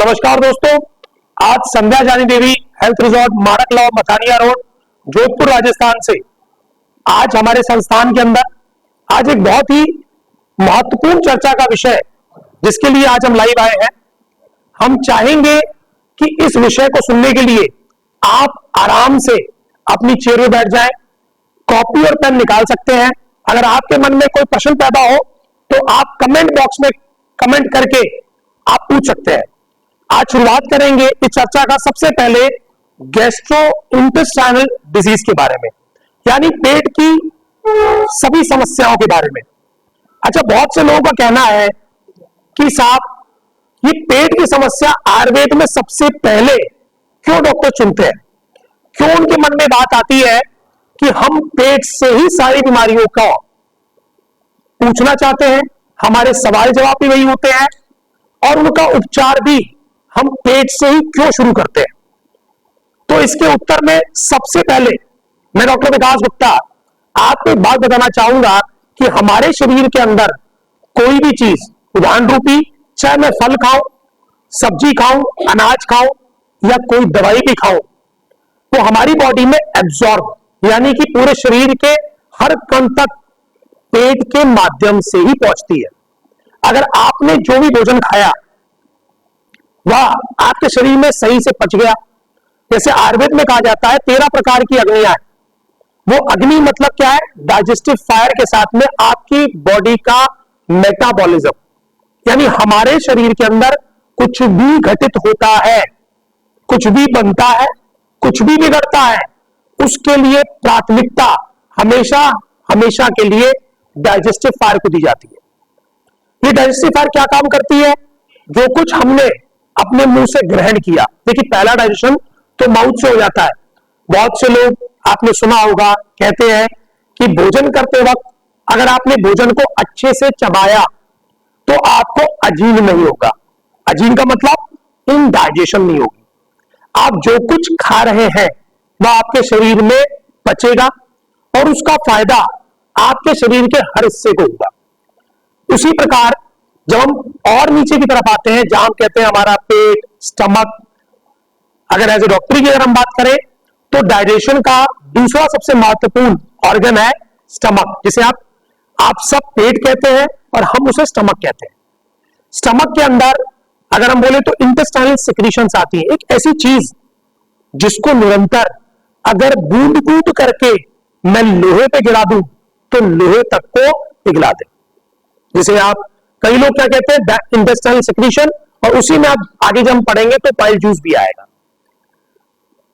नमस्कार दोस्तों, आज संध्या जानी देवी हेल्थ रिजॉर्ट मारक लॉ मथानिया रोड जोधपुर राजस्थान से आज हमारे संस्थान के अंदर आज एक बहुत ही महत्वपूर्ण चर्चा का विषय जिसके लिए आज हम लाइव आए हैं। हम चाहेंगे कि इस विषय को सुनने के लिए आप आराम से अपनी चेयर में बैठ जाएं, कॉपी और पेन निकाल सकते हैं। अगर आपके मन में कोई प्रश्न पैदा हो तो आप कमेंट बॉक्स में कमेंट करके आप पूछ सकते हैं। आज शुरुआत करेंगे इस चर्चा का सबसे पहले गैस्ट्रोइंटेस्टाइनल डिजीज के बारे में, यानी पेट की सभी समस्याओं के बारे में। अच्छा, बहुत से लोगों का कहना है कि साहब ये पेट की समस्या आयुर्वेद में सबसे पहले क्यों डॉक्टर चुनते हैं, क्यों उनके मन में बात आती है कि हम पेट से ही सारी बीमारियों का पूछना चाहते हैं। हमारे सवाल जवाब भी वही होते हैं और उनका उपचार भी हम पेट से ही क्यों शुरू करते हैं। तो इसके उत्तर में सबसे पहले मैं डॉक्टर विकास गुप्ता आपको एक बात बताना चाहूंगा कि हमारे शरीर के अंदर कोई भी चीज, उदाहरण रूपी, चाहे मैं फल खाऊं, सब्जी खाऊं, अनाज खाऊं या कोई दवाई भी खाऊं, तो हमारी बॉडी में एब्जॉर्ब यानी कि पूरे शरीर के हर कण तक पेट के माध्यम से ही पहुंचती है। अगर आपने जो भी भोजन खाया वह आपके शरीर में सही से पच गया, जैसे आयुर्वेद में कहा जाता है 13 प्रकार की अग्नियां हैं। वो अग्नि मतलब क्या है? डाइजेस्टिव फायर के साथ में आपकी बॉडी का मेटाबॉलिज्म, यानी हमारे शरीर के अंदर कुछ भी घटित होता है, कुछ भी बनता है, कुछ भी बिगड़ता है, उसके लिए प्राथमिकता हमेशा हमेशा के लिए डाइजेस्टिव फायर को दी जाती है। ये डाइजेस्टिव फायर क्या काम करती है? जो कुछ हमने अपने मुंह से ग्रहण किया, देखिए पहला डाइजेशन तो माउथ से हो जाता है। बहुत से लोग आपने सुना होगा कहते हैं कि भोजन करते वक्त अगर आपने भोजन को अच्छे से चबाया तो आपको अजीर्ण नहीं होगा। अजीर्ण का मतलब इनडाइजेशन नहीं होगी। आप जो कुछ खा रहे हैं वह आपके शरीर में पचेगा और उसका फायदा आपके शरीर के हर हिस्से को होगा। उसी प्रकार जब हम और नीचे की तरफ आते हैं, जहां हम कहते हैं हमारा पेट, स्टमक, अगर एज ए डॉक्टरी की अगर हम बात करें तो डाइजेशन का दूसरा सबसे महत्वपूर्ण ऑर्गन है स्टमक, जिसे आप सब पेट कहते हैं और हम उसे स्टमक कहते हैं। स्टमक के अंदर अगर हम बोले तो इंटेस्टाइनल सिक्रीशंस आती है, एक ऐसी चीज जिसको निरंतर अगर बूंद बूंद करके मैं लोहे पे गिरा दूं तो लोहे तक को पिघला दे। जिसे आप कई लोग क्या कहते हैं इंटेस्टाइनल सिक्रीशन, और उसी में आप आगे जब हम पढ़ेंगे तो पाइल जूस भी आएगा।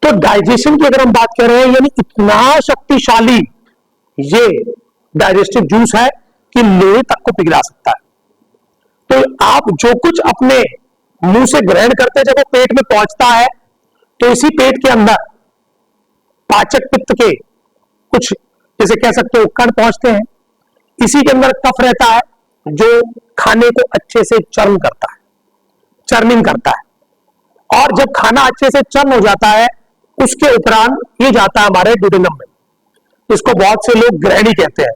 तो डाइजेशन की अगर हम बात कर रहे हैं, यानी इतना शक्तिशाली ये डाइजेस्टिव जूस है कि लोहे तक को पिघला सकता है। तो आप जो कुछ अपने मुंह से ग्रहण करते हैं जब वो पेट में पहुंचता है तो इसी पेट के अंदर पाचक पित्त के कुछ जैसे कह सकते हो कण पहुंचते हैं। इसी के अंदर कफ रहता है जो खाने को अच्छे से चर्न करता है, चर्निंग करता है, और जब खाना अच्छे से चर्न हो जाता है उसके उपरांत ये जाता है हमारे ड्यूडेनम में। इसको बहुत से लोग ग्रहणी कहते हैं।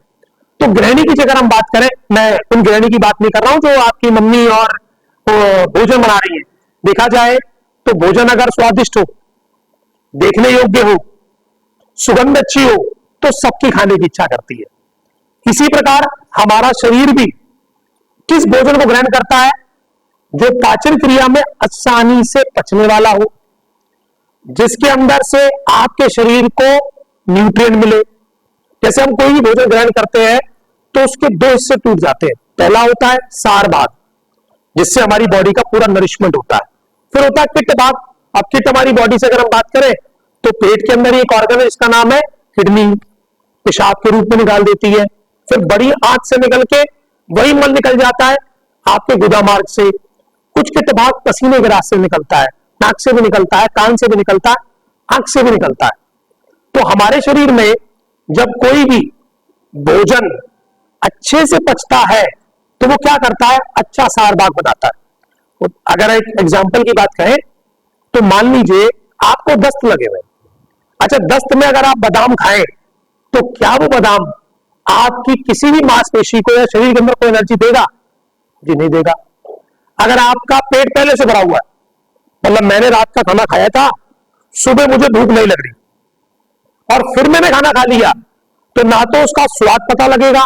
तो ग्रहणी की अगर हम बात करें, मैं उन ग्रहणी की बात नहीं कर रहा हूं जो आपकी मम्मी और भोजन बना रही है। देखा जाए तो भोजन अगर स्वादिष्ट हो, देखने योग्य हो, सुगंध अच्छी हो तो सबकी खाने की इच्छा करती है। इसी प्रकार हमारा शरीर भी किस भोजन को ग्रहण करता है? जो पाचन क्रिया में आसानी से पचने वाला हो, जिसके अंदर से आपके शरीर को न्यूट्रिएंट मिले। जैसे हम कोई भी भोजन ग्रहण करते हैं तो उसके दो हिस्से टूट जाते हैं। पहला होता है सार भाग, जिससे हमारी बॉडी का पूरा नरिशमेंट होता है। फिर होता है पित्त भाग। अब किट हमारी बॉडी से अगर हम बात करें तो पेट के अंदर एक ऑर्गन है जिसका नाम है किडनी, पेशाब के रूप में निकाल देती है। फिर बड़ी आंत से निकल के वही मल निकल जाता है आपके गुदा मार्ग से। कुछ किट भाग पसीने के रास्ते से निकलता है, नाक से भी निकलता है, कान से भी निकलता है, आंख से भी निकलता है। तो हमारे शरीर में जब कोई भी भोजन अच्छे से पचता है तो वो क्या करता है? अच्छा सार भाग बनाता है। अगर एक एग्जाम्पल की बात करें तो मान लीजिए आपको दस्त लगे हुए। अच्छा, दस्त में अगर आप बादाम खाएं तो क्या वो बादाम आपकी किसी भी मांसपेशी को या शरीर के अंदर कोई एनर्जी देगा? जी नहीं देगा। अगर आपका पेट पहले से भरा हुआ है मतलब मैंने रात का खाना खाया था, सुबह मुझे भूख नहीं लग रही और फिर मैंने खाना खा लिया, तो ना तो उसका स्वाद पता लगेगा,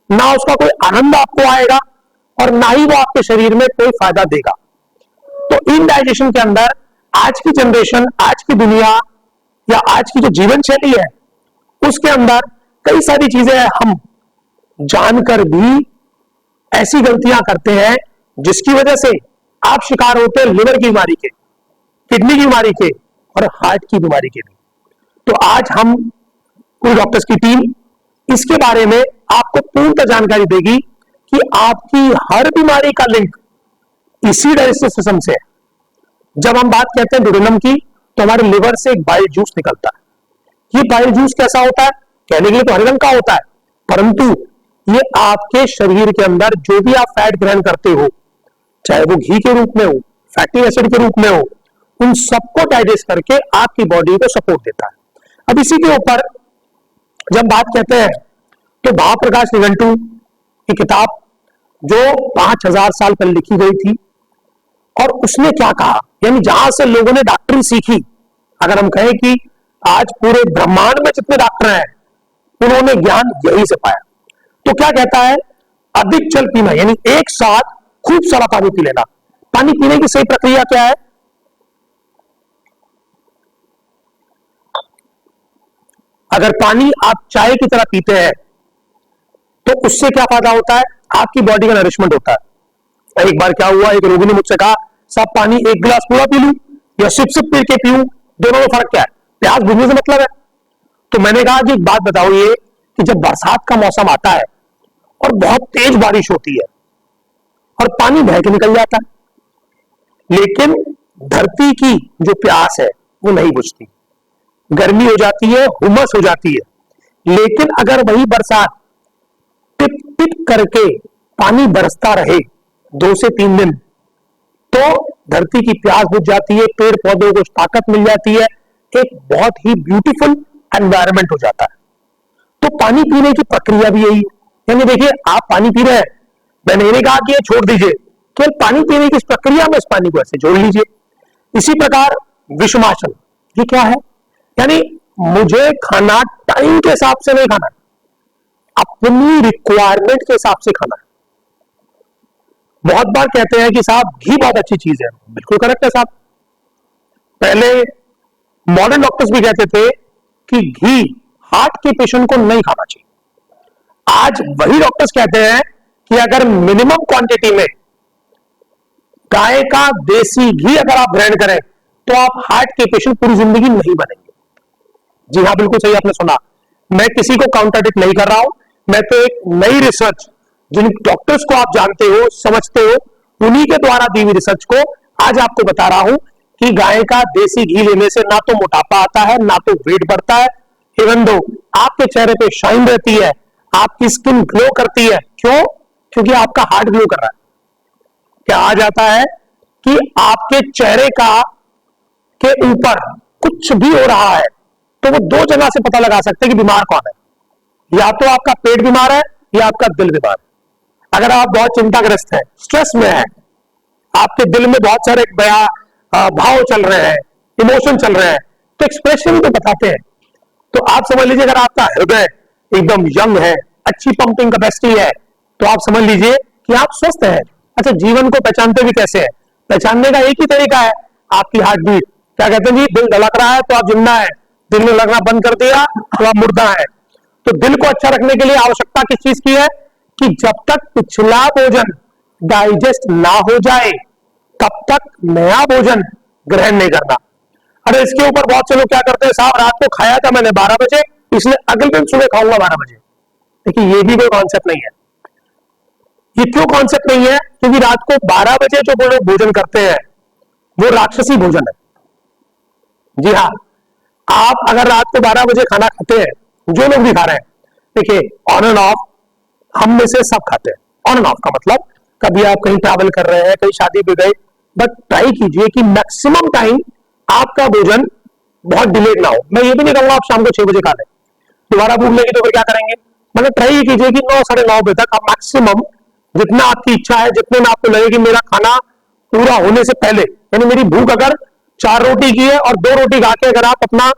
ना उसका कोई आनंद आपको आएगा, और ना ही वो आपके शरीर में कोई फायदा देगा। तो इनडाइजेशन के अंदर आज की जनरेशन, आज की दुनिया या आज की जो जीवन शैली है, उसके अंदर कई सारी चीजें हम जानकर भी ऐसी गलतियां करते हैं जिसकी वजह से आप शिकार होते हैं लिवर की बीमारी के, किडनी की बीमारी के और हार्ट की बीमारी के भी। तो आज हम पूरी डॉक्टर्स की टीम इसके बारे में आपको पूर्णतः जानकारी देगी कि आपकी हर बीमारी का लिंक इसी डाइजेस्टिव सिस्टम से है। जब हम बात करते हैं डुडेनम की, तो हमारे लिवर से एक बाइल जूस निकलता है। ये बाइल जूस कैसा होता है? कहने के लिए तो हरे रंग का होता है, परंतु ये आपके शरीर के अंदर जो भी आप फैट ग्रहण करते हो, चाहे वो घी के रूप में हो, फैटी एसिड के रूप में हो, उन सबको डाइजेस्ट करके आपकी बॉडी को सपोर्ट देता है। अब इसी के ऊपर जब बात कहते हैं तो भावप्रकाश निघंटू की किताब जो 5000 साल पहले लिखी गई थी, और उसने क्या कहा, यानी जहां से लोगों ने डॉक्टरी सीखी, अगर हम कहें कि आज पूरे ब्रह्मांड में जितने डॉक्टर हैं उन्होंने ज्ञान यही से पाया। तो क्या कहता है? अधिक जल पीना, यानी एक साथ खूब सारा पानी पी लेना। पानी पीने की सही प्रक्रिया क्या है? अगर पानी आप चाय की तरह पीते हैं तो उससे क्या फायदा होता है? आपकी बॉडी का नरिशमेंट होता है। एक बार क्या हुआ, एक रोगी ने मुझसे कहा, साहब पानी एक गिलास पूरा पी लूं या सिप सिप पी के पीऊं, दोनों में फर्क क्या है? प्यास बुझने से मतलब है। तो मैंने कहा जी एक बात बताओ, ये कि जब बरसात का मौसम आता है और बहुत तेज बारिश होती है और पानी बह के निकल जाता है, लेकिन धरती की जो प्यास है वो नहीं बुझती, गर्मी हो जाती है, हुमस हो जाती है। लेकिन अगर वही बरसात टिप टिप करके पानी बरसता रहे 2 से 3 दिन, तो धरती की प्यास बुझ जाती है, पेड़ पौधों को ताकत मिल जाती है, एक बहुत ही ब्यूटीफुल एनवायरनमेंट हो जाता है। तो पानी पीने की प्रक्रिया भी यही है। यानी देखिए, आप पानी पी रहे हैं, मैंने नहीं कहा कि ये छोड़ दीजिए, केवल पानी पीने की इस प्रक्रिया में इस पानी को ऐसे जोड़ लीजिए। इसी प्रकार विषमासन, ये क्या है? यानी मुझे खाना टाइम के हिसाब से नहीं खाना, अपनी रिक्वायरमेंट के हिसाब से खाना है। बहुत बार कहते हैं कि साहब घी बहुत अच्छी चीज है, बिल्कुल करेक्ट है साहब। पहले मॉडर्न डॉक्टर्स भी कहते थे कि घी हार्ट के पेशेंट को नहीं खाना चाहिए। आज वही डॉक्टर्स कहते हैं कि अगर मिनिमम क्वांटिटी में गाय का देसी घी अगर आप ग्रहण करें तो आप हार्ट के पेशेंट पूरी जिंदगी नहीं बनेंगे। जी हाँ, बिल्कुल सही आपने सुना। मैं किसी को काउंटरडिक्ट नहीं कर रहा हूं, मैं तो एक नई रिसर्च, जिन डॉक्टर्स को आप जानते हो, समझते हो, उन्हीं के द्वारा दी हुई रिसर्च को आज आपको बता रहा हूं कि गाय का देसी घी लेने से ना तो मोटापा आता है, ना तो वेट बढ़ता है, इवन दो आपके चेहरे पे शाइन रहती है, आपकी स्किन ग्लो करती है। क्यों? क्योंकि आपका हार्ट ग्लो कर रहा है। क्या आ जाता है कि आपके चेहरे का के ऊपर कुछ भी हो रहा है तो वो 2 जगह से पता लगा सकते हैं कि बीमार कौन है, या तो आपका पेट बीमार है या आपका दिल बीमार है। अगर आप बहुत चिंताग्रस्त हैं, स्ट्रेस में है, आपके दिल में बहुत सारे भाव चल रहे हैं, इमोशन चल रहे हैं, तो एक्सप्रेशन तो बताते हैं। तो आप समझ लीजिए, अगर आपका हृदय एकदम यंग है, अच्छी पंपिंग कैपेसिटी है, तो आप समझ लीजिए कि आप स्वस्थ हैं। अच्छा, जीवन को पहचानते भी कैसे हैं? पहचानने का एक ही तरीका है, आपकी हार्ट बीट। क्या कहते हैं जी, दिल धड़क रहा है तो आप जिंदा है, दिल में लगना बंद कर दिया तो आप मुर्दा है। तो दिल को अच्छा रखने के लिए आवश्यकता किस चीज की है? कि जब तक पिछला भोजन डाइजेस्ट ना हो जाए तब तक नया भोजन ग्रहण नहीं करना। अरे इसके ऊपर बहुत से लोग क्या करते हैं, साहब रात को खाया था मैंने 12 बजे, इसलिए अगले दिन सुबह खाऊंगा 12 बजे। देखिए, ये भी कोई कॉन्सेप्ट नहीं है। ये क्यों कॉन्सेप्ट नहीं है? क्योंकि रात को 12 बजे जो लोग भोजन करते हैं वो राक्षसी भोजन है। जी हाँ, आप अगर रात को 12 बजे खाना खाते हैं, जो लोग भी खा रहे हैं, देखिए ऑन एंड ऑफ हम में से सब खाते हैं। ऑन एंड ऑफ का मतलब कभी आप कहीं ट्रैवल कर रहे हैं, कहीं शादी पे गए, बट ट्राई कीजिए कि मैक्सिमम टाइम आपका भोजन बहुत डिलेड ना हो। मैं ये भी नहीं कहूंगा आप शाम को 6 बजे खा लें, दोबारा भूख लगी तो फिर क्या करेंगे। मतलब ट्राई कीजिए कि 9 साढ़े 9 बजे तक आप मैक्सिमम जितना आपकी इच्छा है, जितने में आपको लगे कि मेरा खाना पूरा होने से पहले, यानी मेरी भूख अगर 4 रोटी की है और 2 रोटी खा के अगर आप अपना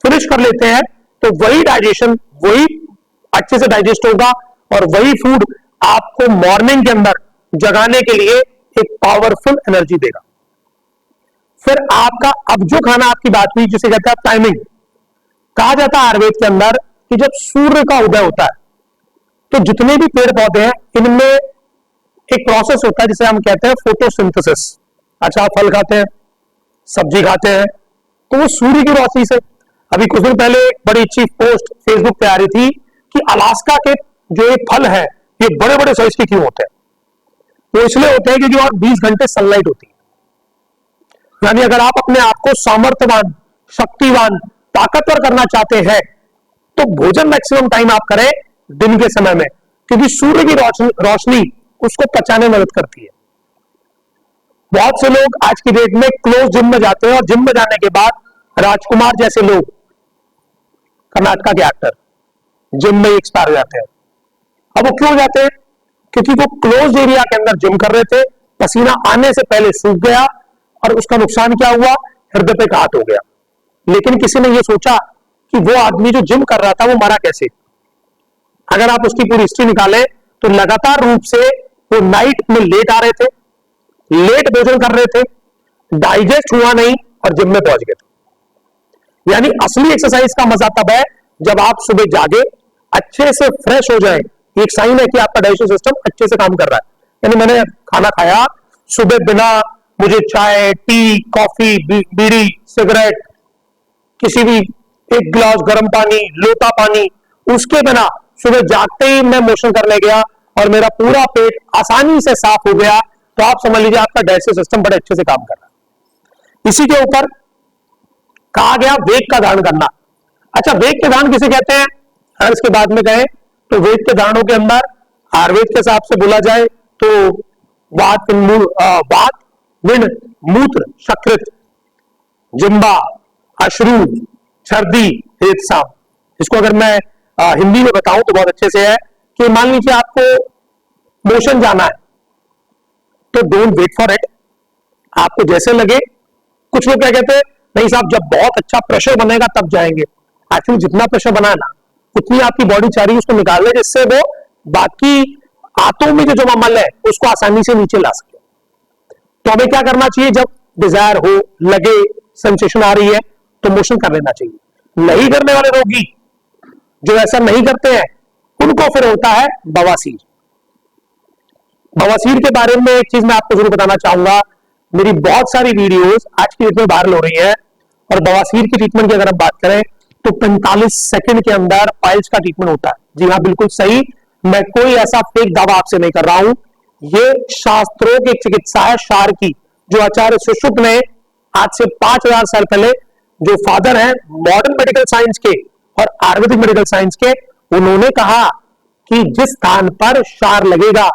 फिनिश कर लेते हैं, तो वही डाइजेशन, वही अच्छे से डाइजेस्ट होगा और वही फूड आपको मॉर्निंग के अंदर जगाने के लिए एक पावरफुल एनर्जी देगा। फिर आपका अब जो खाना आपकी बात हुई जिसे कहते हैं टाइमिंग, कहा जाता है आयुर्वेद के अंदर कि जब सूर्य का उदय होता है तो जितने भी पेड़ पौधे हैं इनमें एक प्रोसेस होता है जिसे हम कहते हैं फोटोसिंथेसिस। अच्छा, आप फल खाते हैं, सब्जी खाते हैं, तो वो सूर्य की रोशनी से। अभी कुछ दिन पहले एक बड़ी अच्छी पोस्ट फेसबुक पे आ रही थी कि अलास्का के जो ये फल है ये बड़े बड़े साइज के क्यों होते हैं? वो इसलिए होते हैं क्योंकि और 20 घंटे सनलाइट होती है। यानी अगर आप अपने आप को सामर्थ्यवान, शक्तिवान, ताकतवर करना चाहते हैं तो भोजन मैक्सिमम टाइम आप करें दिन के समय में, क्योंकि सूर्य की रोशनी उसको पचाने में मदद करती है। बहुत से लोग आज की डेट में क्लोज जिम में जाते हैं और जिम में जाने के बाद राजकुमार जैसे लोग, कर्नाटका के एक्टर, जिम में एक्सपायर हो जाते हैं। अब वो क्यों जाते हैं? क्योंकि वो क्लोज एरिया के अंदर जिम कर रहे थे, पसीना आने से पहले सूख गया और उसका नुकसान क्या हुआ? हृदय पे घात हो गया। लेकिन किसी ने ये सोचा कि वो आदमी जो जिम कर रहा था वो मरा कैसे? अगर आप उसकी पूरी हिस्ट्री निकालें तो लगातार रूप से वो नाइट में लेट आ रहे थे, लेट भोजन कर रहे थे, डाइजेस्ट हुआ नहीं और जिम में पहुंच गए थे। यानी असली एक्सरसाइज का मजा तब है जब आप सुबह जागे, अच्छे से फ्रेश हो जाए। एक साइन है कि आपका डाइजेशन सिस्टम अच्छे से काम कर रहा है। यानी मैंने खाना खाया सुबह, बिना मुझे चाय, टी, कॉफी, बीड़ी, सिगरेट, किसी भी एक गिलास गर्म पानी, लोटा पानी, उसके बिना सुबह जागते ही मैं मोशन करने गया और मेरा पूरा पेट आसानी से साफ हो गया, तो आप समझ लीजिए आपका डाइजेस्टिव सिस्टम बड़े अच्छे से काम कर रहा है। इसी के ऊपर कहा गया वेद का धारण करना। अच्छा, वेद के धारण किसे कहते हैं? अगर इसके बाद में कहें तो वेद के धारणों के अंदर आयुर्वेद के हिसाब से बोला जाए तो वात, विण, मूत्र, शकृत, जिम्बा, अश्रु, छर्दी, रेतसाम। इसको अगर मैं हिंदी में बताऊं तो बहुत अच्छे से है कि मान लीजिए आपको मोशन जाना है तो डोंट वेट फॉर इट, आपको जैसे लगे। कुछ लोग क्या कहते हैं, नहीं साहब जब बहुत अच्छा प्रेशर बनेगा तब जाएंगे। एक्चुअली जितना प्रेशर बना है ना उतनी आपकी बॉडी चाह रही है उसको निकाल ले, जिससे वो बाकी आंतों में जो जमा मल है उसको आसानी से नीचे ला सके। तो हमें क्या करना चाहिए? जब डिजायर हो, लगे, सेंसेशन आ रही है तो मोशन कर लेना चाहिए। नहीं करने वाले रोगी जो ऐसा नहीं करते हैं उनको फिर होता है बवासीर। बवासीर के बारे में एक चीज मैं आपको जरूर बताना चाहूंगा। मेरी बहुत सारी वीडियोस आज की डेट में वायरल हो रही है और बवासीर की ट्रीटमेंट की अगर हम बात करें तो 45 सेकंड के अंदर पाइल्स का ट्रीटमेंट होता है। जी हाँ, बिल्कुल सही, मैं कोई ऐसा फेक दावा आपसे नहीं कर रहा हूं। ये शास्त्रों की चिकित्सा है, शार की, जो आचार्य सुश्रुत ने आज से 5000 साल पहले, जो फादर हैं मॉडर्न मेडिकल साइंस के और आयुर्वेदिक मेडिकल साइंस के, उन्होंने कहा कि जिस स्थान पर क्षार लगेगा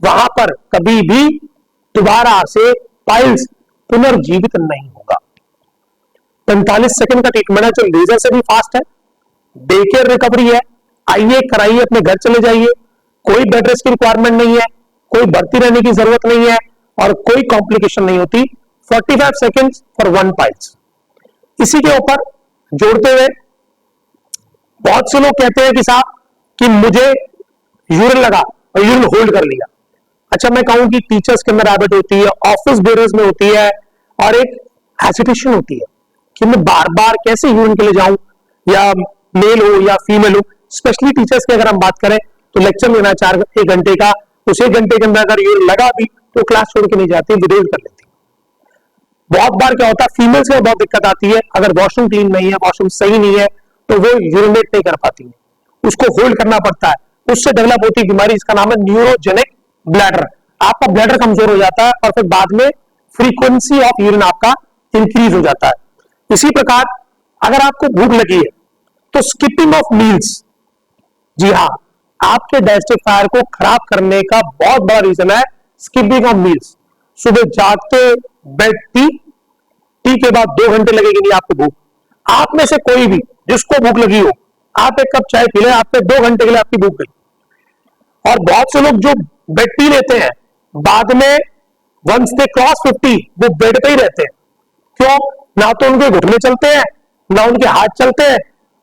वहां पर कभी भी दोबारा से पाइल्स पुनर्जीवित नहीं होगा। 45 सेकंड का ट्रीटमेंट है जो लेजर से भी फास्ट है, डे केयर रिकवरी है। आइए, कराइए, अपने घर चले जाइए, कोई बेड रेस्ट की रिक्वायरमेंट नहीं है, कोई भर्ती रहने की जरूरत नहीं है और कोई कॉम्प्लिकेशन नहीं होती। 45 सेकंड्स फॉर 1 पाइल्स। इसी के ऊपर जोड़ते हुए बहुत से लोग कहते हैं कि साहब कि मुझे यूरिन लगा और यूरिन होल्ड कर लिया। अच्छा, मैं कहूं कि टीचर्स के अंदर हैबिट होती है, ऑफिस बेयर्स में होती है और एक हेसिटेशन होती है कि मैं बार बार कैसे यूरिन के लिए जाऊं, या मेल हो या फीमेल हो। स्पेशली टीचर्स की अगर हम बात करें तो लेक्चर लेना 1 घंटे का, उस 1 घंटे के अंदर अगर यूरिन लगा भी तो क्लास छोड़ के नहीं जाती, विदेश कर लेती। बहुत बार क्या होता है, फीमेल्स में बहुत दिक्कत आती है, अगर वॉशरूम क्लीन नहीं है, वॉशरूम सही नहीं है तो वो यूरिनेट नहीं कर पाती है, उसको होल्ड करना पड़ता है। उससे डेवलप होती है बीमारी, इसका नाम है न्यूरोजेनिक ब्लैडर। आपका ब्लैडर कमजोर हो जाता है और फिर बाद में फ्रीक्वेंसी ऑफ यूरिन आपका इंक्रीज हो जाता है। इसी प्रकार अगर आपको भूख लगी है तो स्किपिंग ऑफ मील्स, जी हाँ, आपके डाइजेस्टिव फायर को खराब करने का बहुत बड़ा रीजन है स्किपिंग ऑफ मील्स। सुबह जागते बेड टी के बाद 2 घंटे लगेगी नहीं आपको भूख। आप में से कोई भी जिसको भूख लगी हो, आप 1 कप चाय पी लें, आपके 2 घंटे के लिए आपकी भूख गई। और बहुत से लोग जो बेड टी लेते हैं बाद में वंस दे क्रॉस 50 वो बेड पे ही रहते हैं। क्यों? ना तो उनके घुटने चलते हैं, ना उनके हाथ चलते हैं,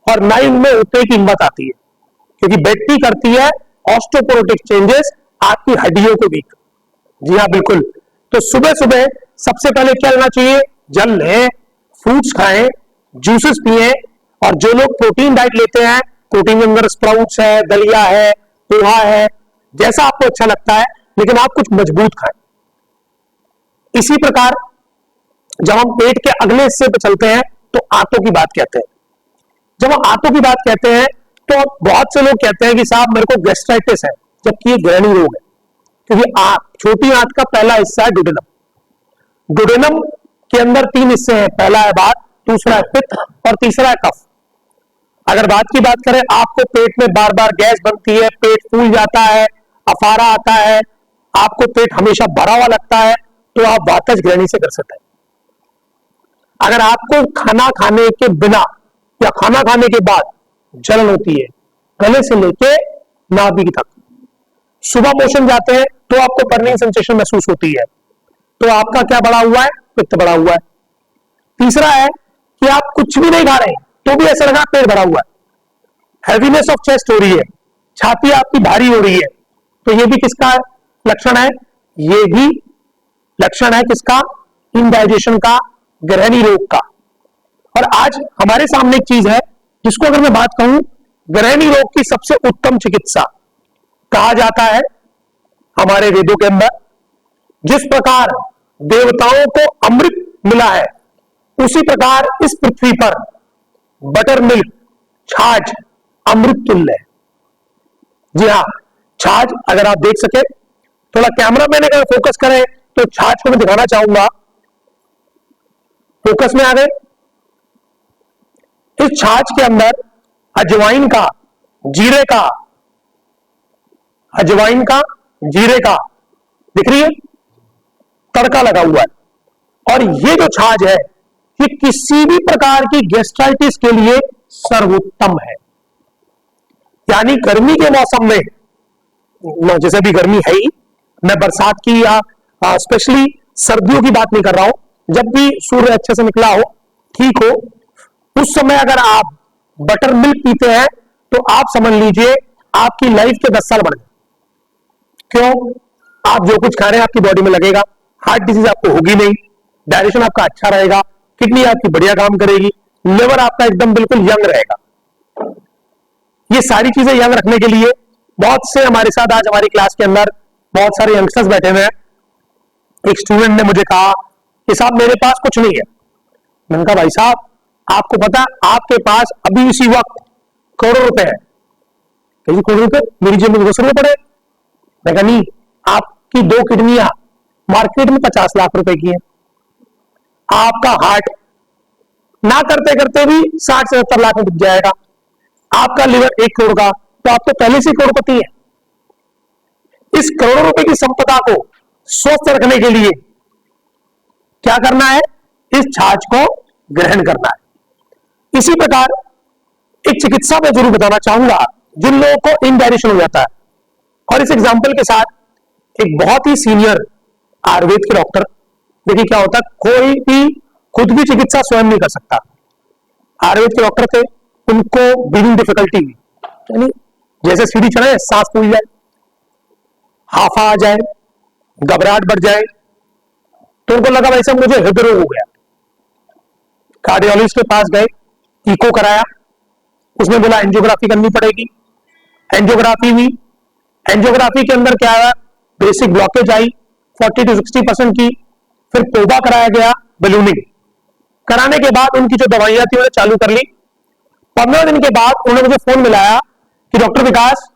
और ना ही उनमें उठने की हिम्मत आती है, क्योंकि बैठनी करती है ऑस्टियोपोरोटिक चेंजेस आपकी हड्डियों को वीक। जी हाँ, बिल्कुल। तो सुबह सुबह सबसे पहले क्या लेना चाहिए? जल लें, फ्रूट्स खाएं, जूसेस पिए, और जो लोग प्रोटीन डाइट लेते हैं, प्रोटीन के अंदर स्प्राउट्स है, दलिया है, पोहा है, जैसा आपको अच्छा लगता है, लेकिन आप कुछ मजबूत खाएं। इसी प्रकार जब हम पेट के अगले हिस्से पे चलते हैं तो आंतों की बात कहते हैं। जब हम आंतों की बात कहते हैं तो बहुत से लोग कहते हैं कि साहब मेरे को गैस्ट्राइटिस है, जबकि ये ग्रहणी रोग है, क्योंकि छोटी आंत का पहला हिस्सा है डुडेनम। डुडेनम के अंदर 3 हिस्से हैं, पहला है वात, दूसरा है पित्त और तीसरा है कफ। अगर वात की बात करें, आपको पेट में बार बार गैस बनती है, पेट फूल जाता है, अफारा आता है, आपको पेट हमेशा भरा हुआ लगता है, तो आप वातज ग्रहणी से ग्रसित है। अगर आपको खाना खाने के बिना या खाना खाने के बाद जलन होती है, गले से लेके नाभि तक, सुबह मोशन जाते हैं तो आपको बर्निंग सेंसेशन महसूस होती है, तो आपका क्या बढ़ा हुआ है? पित्त बढ़ा हुआ है। तीसरा है कि आप कुछ भी नहीं खा रहे तो भी ऐसा लगा पेट भरा हुआ है। हैवीनेस ऑफ चेस्ट हो रही है, छाती आपकी भारी हो रही है, तो ये भी किसका लक्षण है? ये भी लक्षण है किसका? इनडाइजेशन का, ग्रहणी रोग का। और आज हमारे सामने एक चीज है जिसको अगर मैं बात कहूं, ग्रहणी रोग की सबसे उत्तम चिकित्सा कहा जाता है हमारे वेदों के अंदर, जिस प्रकार देवताओं को अमृत मिला है, उसी प्रकार इस पृथ्वी पर बटर मिल्क, छाछ अमृत तुल्य है। जी हाँ, छाछ अगर आप देख सके, थोड़ा कैमरा मैन अगर फोकस करें तो छाछ को मैं दिखाना चाहूंगा। फोकस में आ गए। इस छाछ के अंदर अजवाइन का, जीरे का, अजवाइन का, जीरे का, दिख रही है, तड़का लगा हुआ है। और ये जो छाछ है, ये किसी भी प्रकार की गैस्ट्राइटिस के लिए सर्वोत्तम है। यानी गर्मी के मौसम में, जैसे भी गर्मी है ही, मैं बरसात की या स्पेशली सर्दियों की बात नहीं कर रहा हूं, जब भी सूर्य अच्छे से निकला हो, ठीक हो, उस समय अगर आप बटर मिल्क पीते हैं तो आप समझ लीजिए आपकी लाइफ के 10 साल बढ़ गए। क्यों? आप जो कुछ खा रहे हैं आपकी बॉडी में लगेगा, हार्ट डिजीज आपको होगी नहीं, डाइजेशन आपका अच्छा रहेगा, किडनी आपकी बढ़िया काम करेगी, लिवर आपका एकदम बिल्कुल यंग रहेगा। ये सारी चीजें यंग रखने के लिए बहुत से हमारे साथ आज हमारी क्लास के अंदर बहुत सारे यंगस्टर्स बैठे हुए हैं। एक स्टूडेंट ने मुझे कहा कि साहब मेरे पास कुछ नहीं है। मैंने कहा भाई साहब, आपको पता आपके पास अभी इसी वक्त करोड़ों रुपए है। कहीं करोड़ रुपए मेरी जेब में 10 रुपए पड़े? मैं कहा नहीं, आपकी 2 किडनियां मार्केट में 50 लाख रुपए की है, आपका हार्ट ना करते करते भी 60 से 70 लाख में बिक जाएगा, आपका लिवर 1 करोड़ का, तो आप तो पहले से करोड़पति है। इस करोड़ों रुपए की संपदा को स्वस्थ रखने के लिए क्या करना है? इस छाछ को ग्रहण करना है। इसी प्रकार एक चिकित्सा में जरूर बताना चाहूंगा जिन लोगों को इनडाइजेशन हो जाता है, और इस एग्जाम्पल के साथ एक बहुत ही सीनियर आयुर्वेद के डॉक्टर, देखिए क्या होता है, कोई भी खुद भी चिकित्सा स्वयं नहीं कर सकता। आयुर्वेद के डॉक्टर थे, उनको ब्रीदिंग डिफिकल्टी हुई, यानी जैसे सीढ़ी चढ़े सांस फूल जाए, हाफा आ जाए, घबराहट बढ़ जाए, तो उनको लगा वैसे मुझे हृदय रोग हो गया। कार्डियोलॉजिस्ट के पास गए, इको कराया, उसने बोला एंजियोग्राफी करनी पड़ेगी। एंजियोग्राफी हुई, एंजियोग्राफी के अंदर क्या आया, बेसिक ब्लॉकेज आई 40 to 60% की, फिर पोबा कराया गया, बलूनिंग कराने के बाद उनकी जो दवाइयां थी उन्हें चालू कर ली। 15 दिन के बाद उन्होंने मुझे फोन मिलाया कि डॉक्टर विकास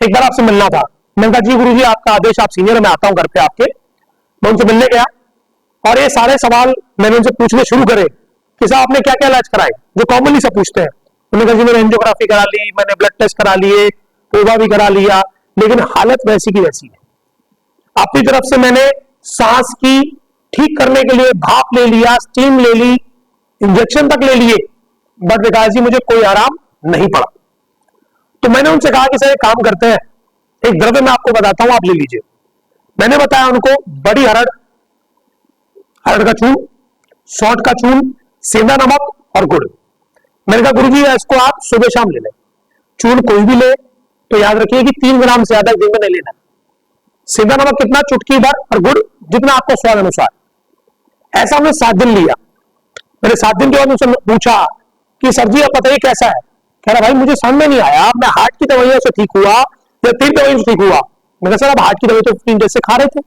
एक बार आपसे मिलना था। मैंने कहा जी गुरुजी, आपका आदेश, आप सीनियर, मैं आता हूं घर पे आपके। मैं उनसे मिलने गया और ये सारे सवाल मैंने उनसे पूछने शुरू करे कि साहब आपने क्या क्या इलाज कराए, जो कॉमनली सब पूछते हैं। उन्होंने कहा जी मैंने एंजियोग्राफी करा ली, मैंने ब्लड टेस्ट करा लिए, पोबा भी करा लिया, लेकिन हालत वैसी की वैसी है। अपनी तरफ से मैंने सांस की ठीक करने के लिए भाप ले लिया, स्टीम ले ली, इंजेक्शन तक ले लिए, बट विकास जी मुझे कोई आराम नहीं पड़ा। तो मैंने उनसे कहा कि सर एक काम करते हैं, एक द्रव्य मैं आपको बताता हूं, आप ले लीजिए। मैंने बताया उनको बड़ी हरड़ अरहर का चूर्ण, सौंठ का चूर्ण, सेंधा नमक और गुड़। मैंने कहा गुरुजी इसको आप सुबह शाम ले लें। चूर्ण कोई भी ले तो याद रखिए कि 3 ग्राम से ज्यादा दिन में नहीं लेना। सेंधा नमक कितना, चुटकी भर, और गुड़ जितना आपको स्वाद अनुसार। ऐसा हमने 7 दिन लिया। मैंने 7 दिन के बाद उनसे पूछा कि सर जी आप बताइए कैसा है। कह रहा भाई मुझे समझ में नहीं आया, मैं हार्ट की दवाइयों से ठीक हुआ या 3 दवाइयों से ठीक हुआ। मैंने कहा सर आप हार्ट की दवाई तो 3 जैसे खा रहे थे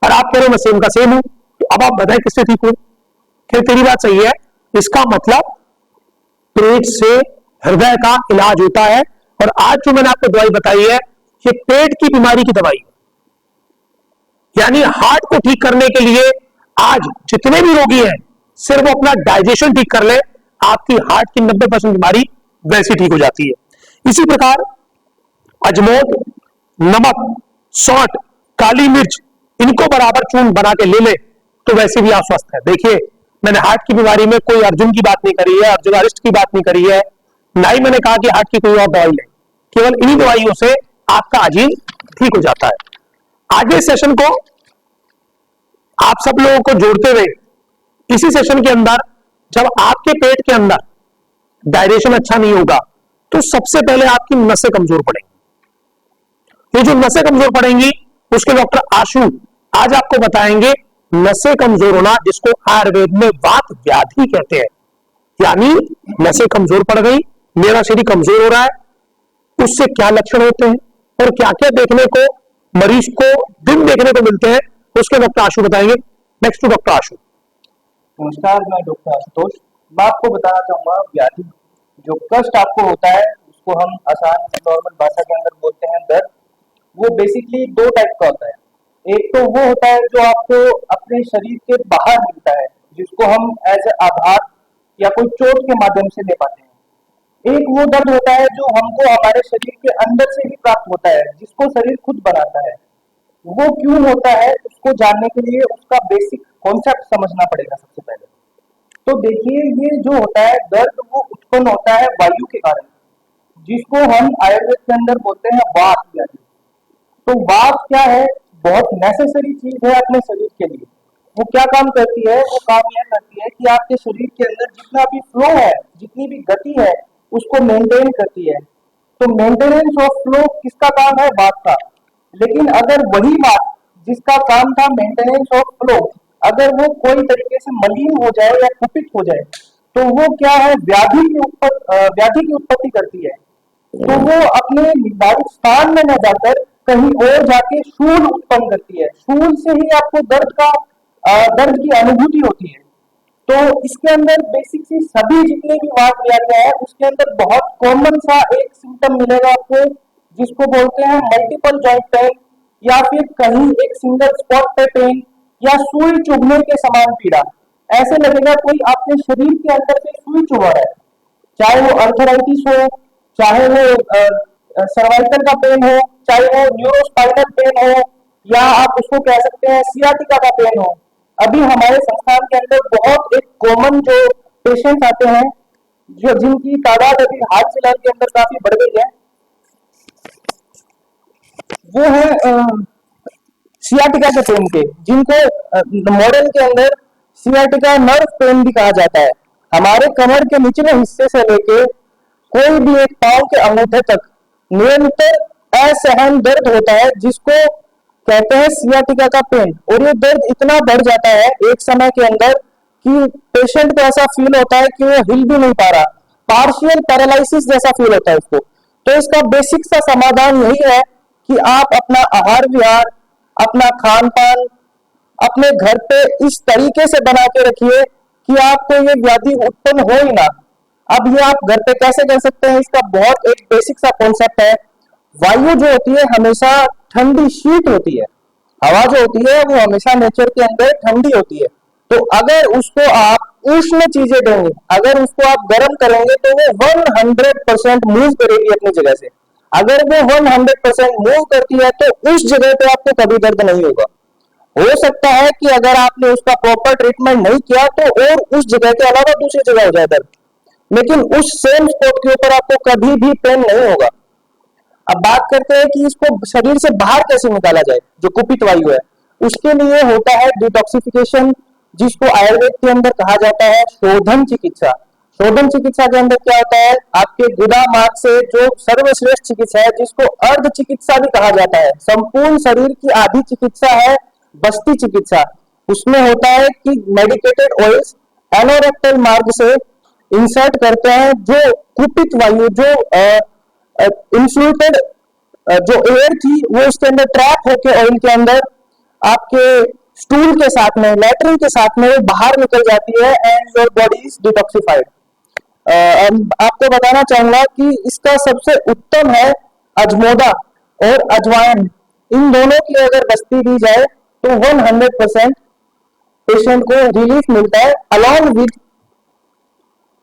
और आप कह रहे हो मैं सेम का सेम हूं, तो अब आप बताएं किससे ठीक हुए। फिर तेरी बात सही है, इसका मतलब पेट से हृदय का इलाज होता है। और आज जो मैंने आपको दवाई बताई है ये पेट की बीमारी की दवाई है। यानी हार्ट को ठीक करने के लिए आज जितने भी रोगी हैं सिर्फ अपना डाइजेशन ठीक कर ले, आपकी हार्ट की 90% बीमारी वैसे ठीक हो जाती है। इसी प्रकार अजमोद, नमक, सौंठ, काली मिर्च, इनको बराबर चूर्ण बना के ले ले तो वैसे भी आप स्वस्थ है। देखिए मैंने हार्ट की बीमारी में कोई अर्जुन की बात नहीं करी है, अर्जुन अरिष्ट की बात नहीं करी है, ना ही मैंने कहा कि हार्ट की कोई और दवाई ले। केवल इन्हीं दवाइयों से आपका अजीन ठीक हो जाता है। आगे सेशन को आप सब लोगों को जोड़ते हुए इसी सेशन के अंदर जब आपके पेट के अंदर डाइजेशन अच्छा नहीं होगा तो सबसे पहले आपकी नसें कमजोर पड़ेंगी। ये जो नसें कमजोर पड़ेंगी उसके डॉक्टर आशु आज आपको बताएंगे नसें कमजोर होना, जिसको आयुर्वेद में वात व्याधि कहते हैं। यानी नसें कमजोर पड़ गई, मेरा शरीर कमजोर हो रहा है, उससे क्या लक्षण होते हैं और क्या क्या देखने को मरीज को दिन देखने को मिलते हैं, उसके डॉक्टर आशु बताएंगे। नेक्स्ट टू डॉक्टर आशु। नमस्कार, मैं डॉक्टर आशुतोष। मैं आपको बताना चाहूंगा व्याधि, जो कष्ट आपको होता है उसको हम आसान नॉर्मल भाषा के अंदर बोलते हैं दर्द। वो बेसिकली 2 टाइप का होता है। एक तो वो होता है जो आपको अपने शरीर के बाहर मिलता है, जिसको हम एज ए आघात या कोई चोट के माध्यम से ले पाते हैं। एक वो दर्द होता है जो हमको हमारे शरीर के अंदर से ही प्राप्त होता है, जिसको शरीर खुद बनाता है। वो क्यों होता है उसको जानने के लिए उसका बेसिक कॉन्सेप्ट समझना पड़ेगा सबसे पहले। तो देखिए ये जो होता है दर्द, वो उत्पन्न होता है वायु के कारण, जिसको हम आयुर्वेद के अंदर बोलते हैं वात व्याधि। तो वात क्या है, बहुत नेसेसरी चीज है अपने शरीर के लिए। वो क्या काम करती है, वो काम यह करती है कि आपके शरीर के अंदर जितना भी फ्लो है, जितनी भी गति है, उसको मेंटेन करती है। तो मेंटेनेंस ऑफ फ्लो किसका काम है, वात का। लेकिन अगर वही वात जिसका काम था मेंटेनेंस ऑफ फ्लो, अगर वो कोई तरीके से मलिन हो जाए या कुपित हो जाए तो वो क्या है, व्याधि की उत्पत्ति करती है। तो वो अपने निर्धारित स्थान में न जाकर कहीं और जाके शूल उत्पन्न करती है। शूल से ही आपको दर्द की अनुभूति होती है। तो इसके अंदर बेसिक सी सभी जितने भी वात व्याधियां हैं उसके अंदर बहुत कॉमन सा एक सिम्टम मिलेगा आपको, जिसको बोलते हैं मल्टीपल जॉइंट पेन, या फिर कहीं एक सिंगल स्पॉट पे पेन, या सुई चुभने के समान पीड़ा। ऐसे लगेगा कोई आपके शरीर के अंदर से सुई चुभ रहा है, चाहे वो अर्थराइटिस हो, चाहे वो सर्वाइकल का पेन हो, चाहे वो न्यूरोस्पाइनल पेन हो, या आप उसको कह सकते हैं सियाटिका का पेन हो। अभी हमारे संस्थान के अंदर बहुत एक कॉमन जो पेशेंट्स आते हैं, जो जिनकी तादाद अभी हाल फिलहाल के अंदर काफी बढ़ गई है, वो है सियाटिका के पेन के, जिनको मॉडर्न के अंदर सियाटिका नर्व पेन भी कहा जाता है। हमारे कमर के निचले हिस्से से लेके कोई भी एक पांव के अंगूठे तक निरंतर असहन दर्द होता है, जिसको कहते हैं सियाटिका का पेन। और ये दर्द इतना बढ़ जाता है एक समय के अंदर कि पेशेंट को ऐसा फील होता है कि वो हिल भी नहीं पा रहा, पार्शियल पैरालिसिस जैसा फील होता है उसको। तो इसका बेसिक सा समाधान यही है कि आप अपना आहार विहार, अपना खान पान अपने घर पे इस तरीके से बना के रखिए कि आपको ये व्याधि उत्पन्न हो ही ना। अब ये आप घर पे कैसे कर सकते हैं, इसका बहुत एक बेसिक सा कॉन्सेप्ट है। वायु जो होती है हमेशा ठंडी शीत होती है, हवा जो होती है वो हमेशा नेचर के अंदर ठंडी होती है। तो अगर उसको आप उष्ण चीजें देंगे, अगर उसको आप गर्म करेंगे तो वो 100% मूव करेगी अपनी जगह से। अगर वो 100% मूव करती है तो उस जगह पे आपको कभी दर्द नहीं होगा। हो सकता है कि अगर आपने उसका प्रॉपर ट्रीटमेंट नहीं किया तो और उस जगह के अलावा दूसरी जगह हो जाए दर्द, लेकिन उस सेम स्पॉट के ऊपर आपको कभी भी पेन नहीं होगा। अब बात करते हैं कि इसको शरीर से बाहर कैसे निकाला जाए, जो कुपित वायु है। उसके लिए होता है डिटॉक्सिफिकेशन, जिसको आयुर्वेद के अंदर कहा जाता है शोधन चिकित्सा। शोधन चिकित्सा के अंदर क्या होता है, आपके गुदा मार्ग से जो सर्वश्रेष्ठ चिकित्सा है, जिसको अर्ध चिकित्सा भी कहा जाता है, संपूर्ण शरीर की आधी चिकित्सा है बस्ती चिकित्सा। उसमें होता है कि मेडिकेटेड ऑयल्स एनोरेक्टल मार्ग से इंसर्ट करते हैं, जो कुपित वायु, जो इन्फ्लूटेड जो एयर थी वो उसके अंदर ट्रैप होके ऑयल के अंदर आपके स्टूल के साथ में, लैट्रिन के साथ में बाहर निकल जाती है and your body is detoxified. आपको बताना चाहूंगा कि इसका सबसे उत्तम है अजमोदा और अजवाइन। इन दोनों की अगर बस्ती दी जाए तो 100% पेशेंट को रिलीफ मिलता है, along with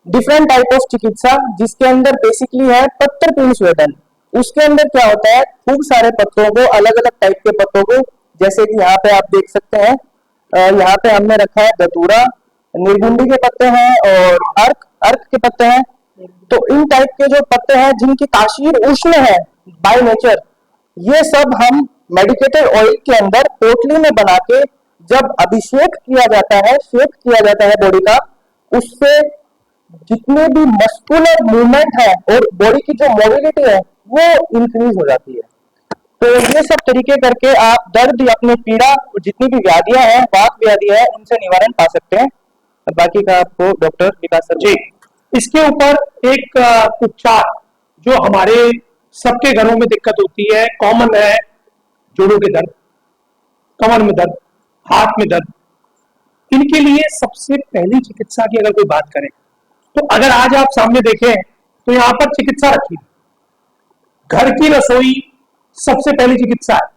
different type of चिकित्सा, जिसके अंदर बेसिकली है पत्थर पीन स्वेदन। उसके अंदर क्या होता है, खूब सारे पत्तों को, अलग अलग टाइप के पत्तों को, जैसे कि यहाँ पे आप देख सकते हैं, यहाँ पे हमने रखा है धतूरा, निर्गुंडी के पत्ते हैं और अर्क के पत्ते हैं। तो इन टाइप के जो पत्ते हैं जिनकी तासीर उष्ण है बाय नेचर, ये सब हम मेडिकेटेड ऑयल के अंदर पोटली में बना के जब अभिषेक किया जाता है, शेक किया जाता है बॉडी का, उससे जितने भी मस्कुलर मूवमेंट है और बॉडी की जो मोबिलिटी है वो इंक्रीज हो जाती है। तो ये सब तरीके करके आप दर्द या अपनी पीड़ा, जितनी भी व्याधियां हैं, वात व्याधि है, उनसे निवारण पा सकते हैं। बाकी का आपको डॉक्टर विकास सर जी, इसके ऊपर एक उपचार जो हमारे सबके घरों में दिक्कत होती है, कॉमन है, जोड़ों के दर्द, कमर में दर्द, हाथ में दर्द। इनके लिए सबसे पहली चिकित्सा की अगर कोई बात करें तो अगर आज आप सामने देखें तो यहाँ पर चिकित्सा रखी, घर की रसोई सबसे पहली चिकित्सा है।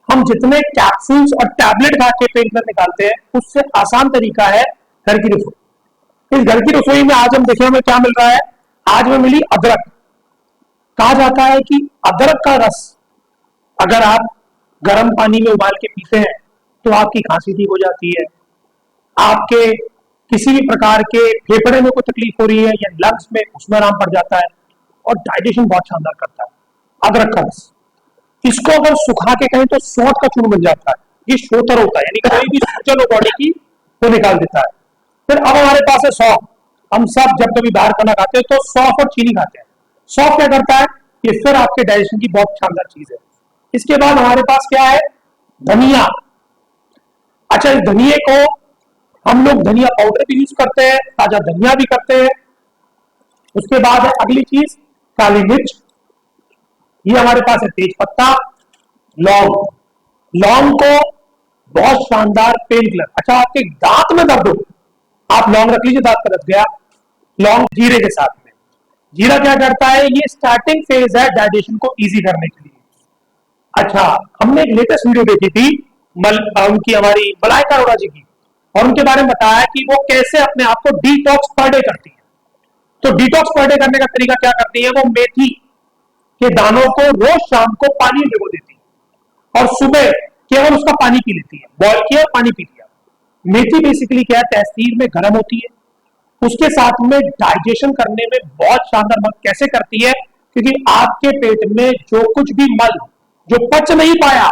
हम जितने कैप्सूल्स और टैबलेट खा के पेन किलर निकालते हैं, उससे आसान तरीका है घर की रसोई। इस घर की रसोई में आज हम देखें हमें क्या मिल रहा है, आज में मिली अदरक। कहा जाता है कि अदरक का रस अगर आप गर्म पानी में उबाल के पीते हैं तो आपकी खांसी ठीक हो जाती है, आपके किसी भी प्रकार के फेफड़े में कोई तकलीफ हो रही है या लंग्स में, उसमें आराम पड़ जाता है और डाइजेशन बहुत शानदार करता है अदरक का रस। इसको अगर सुखा के कहें तो सौंठ का चूर्ण बन जाता है। ये शोतर होता है, यानी कोई भी सूजन हो बॉडी की वो निकाल देता है। फिर अब हमारे पास है सौंफ। हम सब जब कभी बाहर खाना खाते हैं तो सौंफ और चीनी खाते हैं। सौंफ क्या करता है, ये फिर आपके डाइजेशन की बहुत शानदार चीज है। इसके बाद हमारे पास क्या है, धनिया। अच्छा, इस धनिए को हम लोग धनिया पाउडर भी यूज करते हैं, ताजा धनिया भी करते हैं। उसके बाद है अगली चीज काली मिर्च, ये हमारे पास है तेज पत्ता, लौंग। लौंग को बहुत शानदार पेन किलर। अच्छा, आपके दांत में दर्द हो, आप लौंग रख लीजिए, दांत का दर्द गया, लौंग जीरे के साथ में। जीरा क्या करता है, ये स्टार्टिंग फेज है डाइजेशन को इजी करने के लिए। अच्छा, हमने एक लेटेस्ट वीडियो देखी थी उनकी, हमारी मलाइका अरोड़ा जी की, और उनके बारे में बताया कि वो कैसे अपने आप को डिटॉक्स पर डे करती है। तो डिटॉक्स पर डे करने का तरीका क्या करती है, वो मेथी के दानों को रोज शाम को पानी में भिगो देती है और सुबह केवल उसका पानी पी लेती है, बॉयल किया और पानी पी लिया। मेथी बेसिकली क्या है, तहसीर में गर्म होती है, उसके साथ में डाइजेशन करने में बहुत शानदार मदद कैसे करती है, क्योंकि आपके पेट में जो कुछ भी मल जो पच नहीं पाया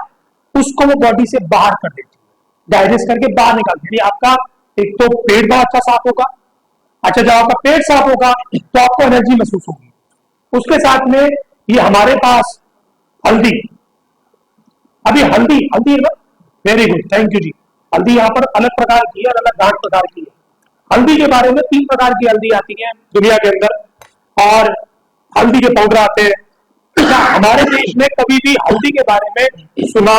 उसको वो बॉडी से बाहर कर देती है, डाइजेस्ट करके बाहर निकालती है। आपका एक तो पेट बहुत अच्छा साफ होगा। अच्छा, जब आपका पेट साफ होगा तो आपको एनर्जी महसूस होगी। उसके साथ में ये हमारे पास हल्दी, अभी हल्दी वेरी गुड, थैंक यू जी। हल्दी यहाँ पर अलग प्रकार की है और अलग घाट प्रकार की है। हल्दी के बारे में 3 प्रकार की हल्दी आती है दुनिया के अंदर, और हल्दी के पाउडर आते हैं। हमारे देश में कभी भी हल्दी के बारे में सुना,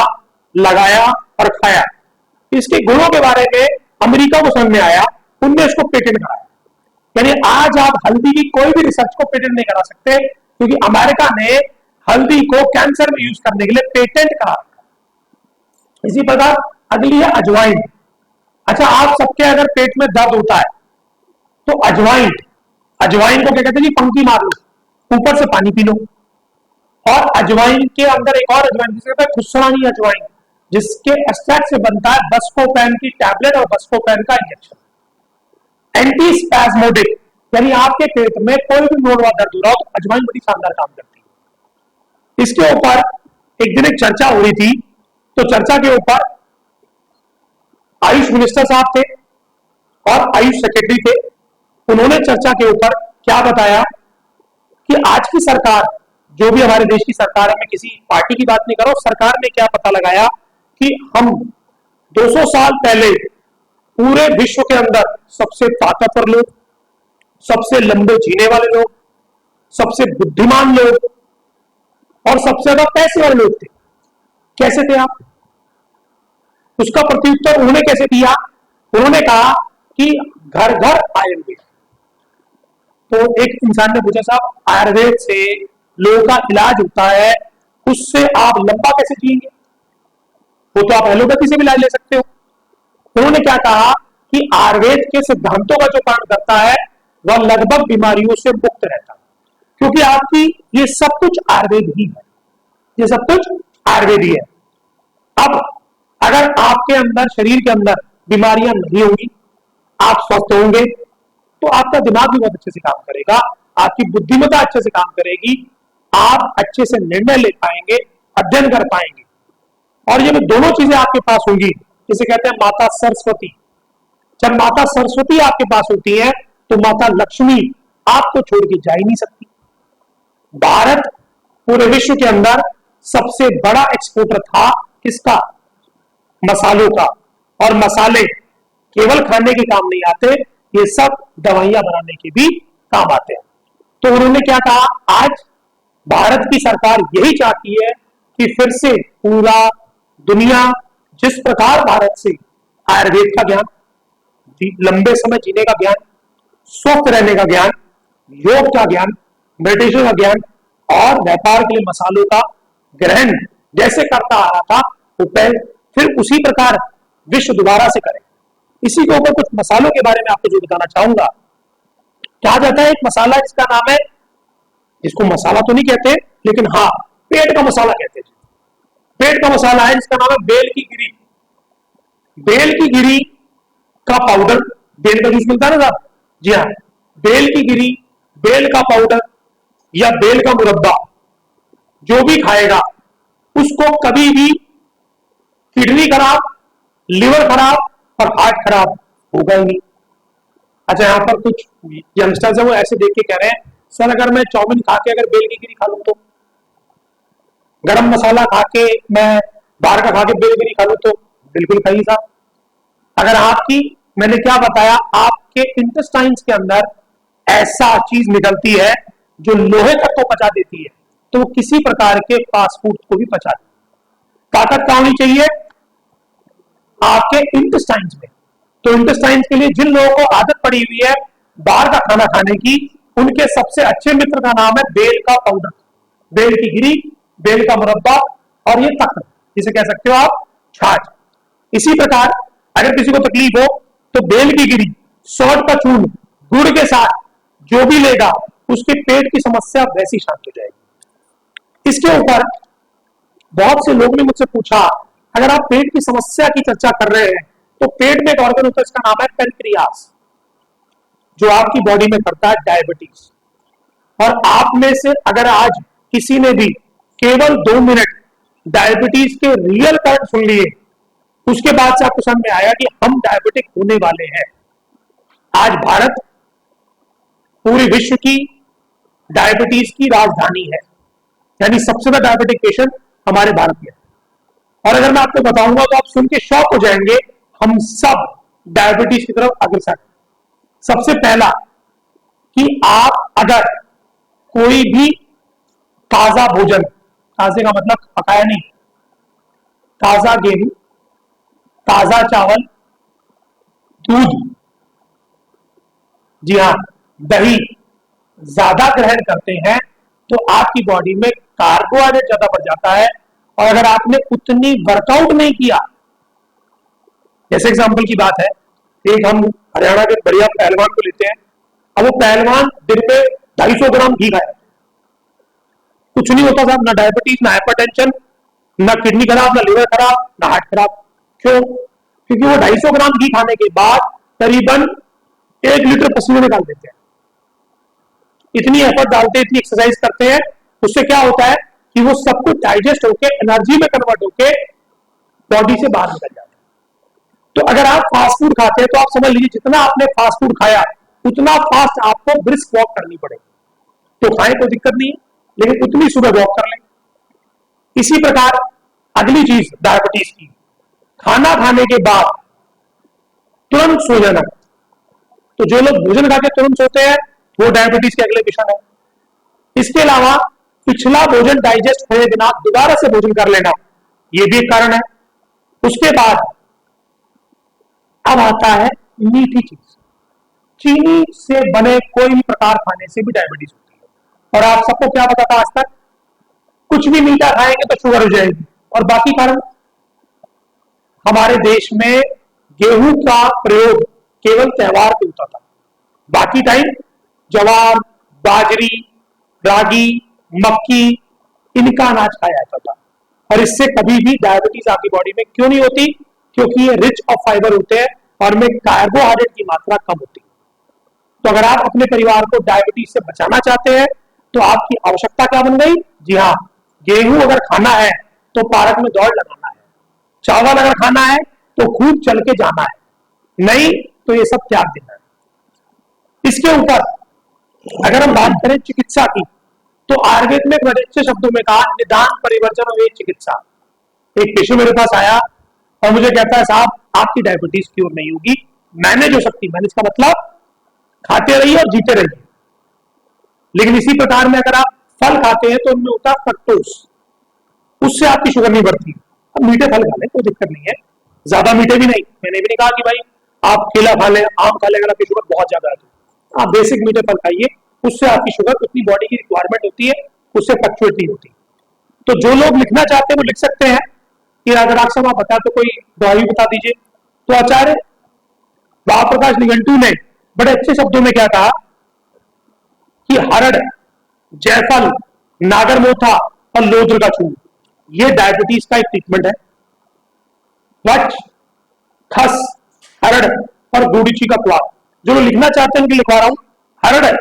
लगाया और खाया। इसके गुणों के बारे में अमेरिका को समझ में आया, उनने इसको पेटेंट कराया। यानी आज आप हल्दी की कोई भी रिसर्च को पेटेंट नहीं करा सकते, क्योंकि अमेरिका ने हल्दी को कैंसर में यूज करने के लिए पेटेंट करा। इसी प्रकार अगली है अजवाइन। अच्छा, आप सबके अगर पेट में दर्द होता है तो अजवाइन को क्या कहते हैं जी, पंक्ति मार लो, ऊपर से पानी पी लो। और अजवाइन के अंदर एक और अजवाइन जिसे कहते हैं खुसरानी अजवाइन, जिसके एक्सट्रैक्ट से बनता है बस्कोपैन की टैबलेट और बस्कोपैन का इंजेक्शन। एंटी स्पैस्मोडिक, यानी आपके पेट में कोई भी नोडवा दर्द हो रहा हो तो अजवाइन बड़ी शानदार काम करती है। इसके ऊपर एक दिन एक चर्चा हो रही थी, तो चर्चा के ऊपर आयुष मिनिस्टर साहब थे, और आयुष सेक्रेटरी थे। उन्होंने चर्चा के ऊपर क्या बताया कि आज की सरकार, जो भी हमारे देश की सरकार है, मैं किसी पार्टी की बात नहीं कर रहा हूं, सरकार ने क्या पता लगाया कि हम 200 साल पहले पूरे विश्व के अंदर सबसे ताकतवर लोग, सबसे लंबे जीने वाले लोग, सबसे बुद्धिमान लोग और सबसे ज्यादा पैसे वाले लोग थे। कैसे थे आप? उसका प्रत्युत्तर उन्होंने कैसे दिया? उन्होंने कहा कि घर घर आयुर्वेद। तो एक इंसान ने पूछा, साहब आयुर्वेद से लोगों का इलाज होता है, उससे आप लंबा कैसे जिएंगे? वो तो आप एलोपैथी से भी इलाज ले सकते हो। उन्होंने क्या कहा कि आयुर्वेद के सिद्धांतों का जो काम करता है वह लगभग बीमारियों से मुक्त रहता है, क्योंकि आपकी ये सब कुछ आयुर्वेद ही है, ये सब कुछ आयुर्वेद ही है। अब अगर आपके अंदर, शरीर के अंदर बीमारियां नहीं होंगी, आप स्वस्थ होंगे, तो आपका दिमाग भी बहुत अच्छे से काम करेगा, आपकी बुद्धिमत्ता अच्छे से काम करेगी, आप अच्छे से निर्णय ले पाएंगे, अध्ययन कर पाएंगे। और ये दोनों चीजें आपके पास होंगी, जिसे कहते हैं माता सरस्वती। जब माता सरस्वती आपके पास होती है तो माता लक्ष्मी आपको छोड़ के जा ही नहीं सकती। भारत पूरे विश्व के अंदर सबसे बड़ा एक्सपोर्टर था किसका? मसालों का। और मसाले केवल खाने के काम नहीं आते, ये सब दवाइयां बनाने के भी काम आते हैं। तो उन्होंने क्या कहा, आज भारत की सरकार यही चाहती है कि फिर से पूरा दुनिया जिस प्रकार भारत से आयुर्वेद का ज्ञान, लंबे समय जीने का ज्ञान, स्वस्थ रहने का ज्ञान, योग का ज्ञान, मेडिटेशन का ज्ञान और व्यापार के लिए मसालों का ग्रहण जैसे करता आ रहा था, वो फिर उसी प्रकार विश्व दोबारा से करे। इसी के ऊपर कुछ मसालों के बारे में आपको जो बताना चाहूंगा। कहा जाता है एक मसाला जिसका नाम है, इसको मसाला तो नहीं कहते, लेकिन हाँ पेट का मसाला कहते हैं। पेट का मसाला है जिसका नाम है बेल की गिरी। बेल की गिरी का पाउडर, बेल का जूस मिलता है ना साहब, जी हाँ, बेल की गिरी, बेल का पाउडर या बेल का मुरब्बा जो भी खाएगा उसको कभी भी किडनी खराब, लिवर खराब और हार्ट खराब होगा ही नहीं। अच्छा, यहां पर कुछ यंगस्टर्स है वो ऐसे देख के कह रहे हैं, सर अगर मैं चाउमीन खा के अगर बेल की गिरी खा लूं तो, गरम मसाला खा के मैं बाहर का खा के बेल गिरी खा लूं तो, बिल्कुल खाइए साहब। अगर आपकी, मैंने क्या बताया, आपके इंटेस्टाइन्स के अंदर ऐसा चीज निकलती है जो लोहे तक को पचा देती है, तो किसी प्रकार के फास्ट फूड को भी पचा देती है। ताकत क्या होनी चाहिए? आपके इंटेस्टाइन्स में। तो इंटेस्टाइन्स के लिए जिन लोगों को आदत पड़ी हुई है बाहर का खाना खाने की, उनके सबसे अच्छे मित्र का नाम है बेल का पाउडर, बेल की गिरी, बेल का मुरब्बा और ये तख्त, जिसे कह सकते हो आप छाछ। इसी प्रकार अगर किसी को तकलीफ हो तो बेल की गिरी, सौंठ का चूर्ण, गुड़ के साथ जो भी लेगा उसके पेट की समस्या वैसी शांत हो जाएगी। इसके ऊपर बहुत से लोगों ने मुझसे पूछा, अगर आप पेट की समस्या की चर्चा कर रहे हैं तो पेट में एक ऑर्गन होता है, इसका नाम है पेनक्रियास, जो आपकी बॉडी में करता है डायबिटीज। और आप में से अगर आज किसी ने भी केवल 2 मिनट डायबिटीज के रियल कारण सुन लिए, उसके बाद से आपको समझ में आया कि हम डायबिटिक होने वाले हैं। आज भारत पूरे विश्व की डायबिटीज की राजधानी है, यानी सबसे ज्यादा डायबिटिक पेशेंट हमारे भारत में। और अगर मैं आपको बताऊंगा तो आप सुन के शॉक हो जाएंगे, हम सब डायबिटीज की तरफ अग्रसर। सबसे पहला कि आप अगर कोई भी ताजा भोजन, ताजे का मतलब पकाया नहीं, ताजा गेहूं, ताजा चावल, दूध, जी हाँ दही ज्यादा ग्रहण करते हैं तो आपकी बॉडी में कार्बोहाइड्रेट ज्यादा बढ़ जाता है। और अगर आपने उतनी वर्कआउट नहीं किया, जैसे एग्जांपल की बात है, एक हम हरियाणा के बढ़िया पहलवान को लेते हैं, अब वो पहलवान दिन में 250 ग्राम घी खाए, कुछ नहीं होता साहब, ना डायबिटीज, ना हाइपरटेंशन, ना किडनी खराब, ना लिवर खराब, ना हार्ट खराब। क्यों? क्योंकि वो 250 ग्राम घी खाने के बाद करीबन 1 लीटर पसीने निकाल देते हैं। इतनी एफर्ट डालते हैं, इतनी एक्सरसाइज करते हैं, उससे क्या होता है कि वो सब कुछ डाइजेस्ट होके एनर्जी में कन्वर्ट होके बॉडी से बाहर निकल जाता है। तो अगर आप फास्ट फूड खाते हैं तो आप समझ लीजिए जितना आपने फास्ट फूड खाया उतना फास्ट आपको ब्रिस्क वॉक करनी पड़ेगी। तो खाएं कोई दिक्कत नहीं है, लेकिन उतनी सुबह वॉक कर लें। इसी प्रकार अगली चीज डायबिटीज की, खाना खाने के बाद तुरंत सो जाना। तो जो लोग भोजन खा के तुरंत सोते हैं वो डायबिटीज के अगले मिशन है। इसके अलावा पिछला भोजन डाइजेस्ट होने के बिना दोबारा से भोजन कर लेना, ये भी एक कारण है। उसके बाद अब आता है मीठी चीज। चीनी से बने कोई भी प्रकार खाने से भी डायबिटीज होती है। और आप सबको क्या पता था आज तक, कुछ भी मीठा खाएंगे तो शुगर हो जाएगी। और बाकी कारण, हमारे देश में गेहूं का प्रयोग केवल त्योहार पे होता था, बाकी टाइम ज्वार, बाजरी, रागी, मक्की, इनका अनाज खाया जाता था। और इससे कभी भी डायबिटीज आपकी बॉडी में क्यों नहीं होती, क्योंकि ये रिच ऑफ फाइबर होते हैं और में कार्बोहाइड्रेट की मात्रा कम होती है। तो अगर आप अपने परिवार को डायबिटीज से बचाना चाहते हैं तो आपकी आवश्यकता क्या बन गई, जी हाँ, गेहूं अगर खाना है तो पार्क में दौड़ लगाना है, चावल अगर खाना है तो खूब चल के जाना है, नहीं तो ये सब त्याग देना है। इसके ऊपर अगर हम बात करें चिकित्सा की, तो आयुर्वेद में बड़े अच्छे शब्दों में कहा, निदान परिवर्जन और चिकित्सा। एक पेशेंट मेरे पास आया और मुझे कहता है, साहब आपकी डायबिटीज क्योर नहीं होगी, मैनेज हो सकती। मैनेज का मतलब खाते रहिए और जीते रहिए। लेकिन इसी प्रकार में अगर आप फल खाते हैं तो उनमें होता है फ्रक्टोज, उससे आपकी शुगर नहीं बढ़ती। अब मीठे फल खा लें, कोई दिक्कत नहीं है, ज्यादा मीठे भी नहीं। मैंने भी नहीं कहा कि भाई आप केला खा लें, आम खा लें, अगर आपकी शुगर बहुत ज्यादा है तो आप बेसिक मीठे फल खाइए, उससे आपकी शुगर उतनी बॉडी की रिक्वायरमेंट होती है, उससे फ्लक्चुएट नहीं होती। तो जो लोग लिखना चाहते हैं वो लिख सकते हैं कि अगर आप बता तो कोई दवाई बता दीजिए। तो आचार्य प्रकाश निघंटू ने बड़े अच्छे शब्दों में क्या कहा कि हरड़, जायफल, नागरमोथा और लोद्र का चूर्ण, ये डायबिटीज का एक ट्रीटमेंट है। वच, खस, हरड़ और गुड़ीची का स्वाद, जो लोग लिखना चाहते हैं उनके लिखवा रहा हूं। हरड़,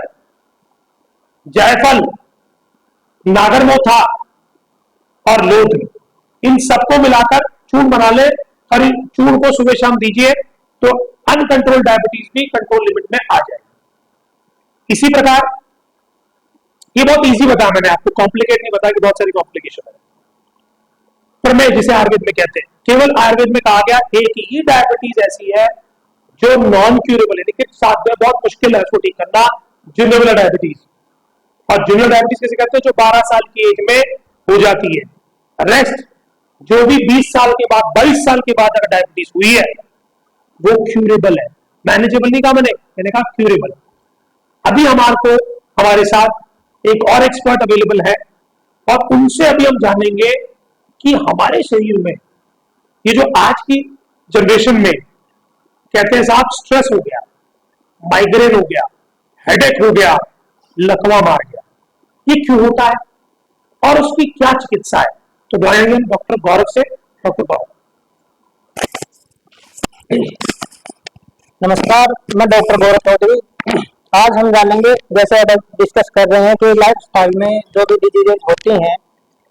जायफल, नागरमोथा और लोद्र, इन सबको मिलाकर चूर्ण बना ले और इन चूर्ण को सुबह शाम दीजिए तो अनकंट्रोल डायबिटीज भी कंट्रोल लिमिट में आ जाएगी। इसी प्रकार ये बहुत इजी बताया मैंने आपको, कॉम्प्लिकेट नहीं बताया कि बहुत सारी कॉम्प्लिकेशन है। प्रमेय जिसे आयुर्वेद में कहते हैं, केवल आयुर्वेद में कहा गया एक ही डायबिटीज ऐसी है जो नॉन क्यूरेबल है, लेकिन साथ में बहुत मुश्किल है उसको ठीक करना, ज्यूनेबल डायबिटीज। और जूनियर डायबिटीज किसे कहते हैं, जो 12 साल की एज में हो जाती है। रेस्ट जो भी 20 साल के बाद, 22 साल के बाद अगर डायबिटीज हुई है वो क्यूरेबल है। मैनेजेबल नहीं कहा मैंने कहा क्यूरेबल। अभी हमारे साथ एक और एक्सपर्ट अवेलेबल है और उनसे अभी हम जानेंगे कि हमारे शरीर में ये जो आज की जनरेशन में कहते हैं साहब स्ट्रेस हो गया, माइग्रेन हो गया, हेडेक हो गया, लकवा मार गया, ये क्यों होता है और उसकी क्या चिकित्सा है। तो बुलाएंगे हम डॉक्टर गौरव से। डॉक्टर गौरव, नमस्कार, मैं डॉक्टर गौरव चौधरी। आज हम जानेंगे, जैसे अब डिस्कस कर रहे हैं कि लाइफ स्टाइल में जो भी डिजीजेज होती हैं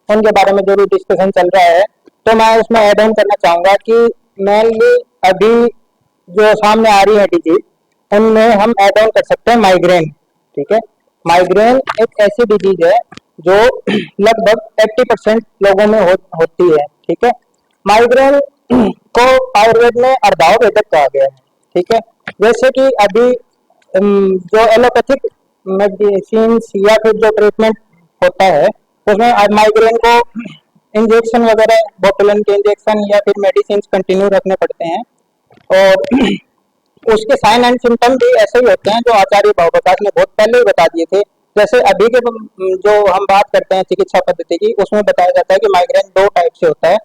उनके बारे में जो भी डिस्कशन चल रहा है, तो मैं उसमें ऐड ऑन करना चाहूँगा कि मेनली अभी जो सामने आ रही है डिजीज, उनमें हम ऐड ऑन कर सकते हैं माइग्रेन। ठीक है, माइग्रेन एक ऐसी डिजीज है जो लगभग 80% लोगों में होती है। ठीक है, माइग्रेन को आयुर्वेद में अर्धाव वेदक कहा गया है। ठीक है, जैसे कि अभी जो एलोपैथिक मेडिसिन या फिर जो ट्रीटमेंट होता है उसमें माइग्रेन को इंजेक्शन वगैरह, बोटुलिन के इंजेक्शन या फिर मेडिसिन कंटिन्यू रखने पड़ते हैं। और उसके साइन एंड सिम्टम भी ऐसे ही होते हैं जो आचार्य भावप्रकाश ने बहुत पहले ही बता दिए थे। जैसे अभी के जो हम बात करते हैं चिकित्सा पद्धति की, उसमें बताया जाता है कि माइग्रेन 2 टाइप से होता है,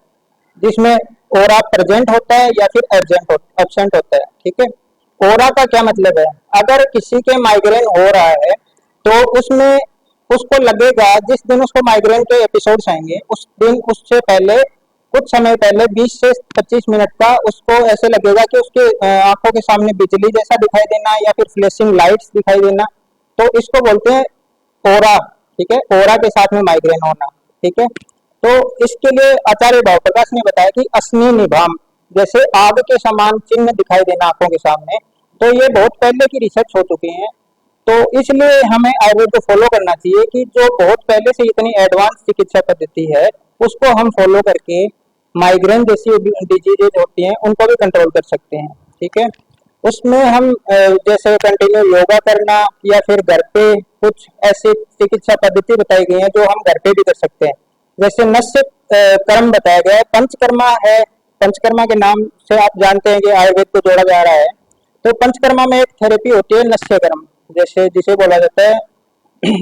जिसमें ओरा प्रेजेंट होता है या फिर एब्सेंट होता है। ठीक है, ओरा का क्या मतलब है, अगर किसी के माइग्रेन हो रहा है तो उसमें उसको लगेगा, जिस दिन उसको माइग्रेन के एपिसोड्स आएंगे उस दिन, उससे पहले कुछ समय पहले 20 से 25 मिनट का उसको ऐसे लगेगा कि उसके आंखों के सामने बिजली जैसा दिखाई देना या फिर फ्लैशिंग लाइट्स दिखाई देना, तो इसको बोलते हैं ओरा। ठीक है, ओरा के साथ में माइग्रेन होना। ठीक है, तो इसके लिए आचार्य भावप्रकाश ने बताया कि अस्नि निभाम, जैसे आग के समान चिन्ह दिखाई देना आंखों के सामने, तो ये बहुत पहले की रिसर्च हो चुकी है। तो इसलिए हमें आयुर्वेद को फॉलो करना चाहिए कि जो बहुत पहले से इतनी एडवांस चिकित्सा पद्धति है उसको हम फॉलो करके माइग्रेन जैसी डिजीजेज होती हैं उनको भी कंट्रोल कर सकते हैं। ठीक है, उसमें हम जैसे कंटिन्यू योगा करना या फिर घर पे कुछ ऐसी चिकित्सा पद्धति बताई गई है जो हम घर पे भी कर सकते हैं। जैसे नस्य कर्म बताया गया है, पंचकर्मा है। पंचकर्मा के नाम से आप जानते हैं कि आयुर्वेद को जोड़ा जा रहा है। तो पंचकर्मा में एक थेरेपी होती है नस्य कर्म, जैसे जिसे बोला जाता है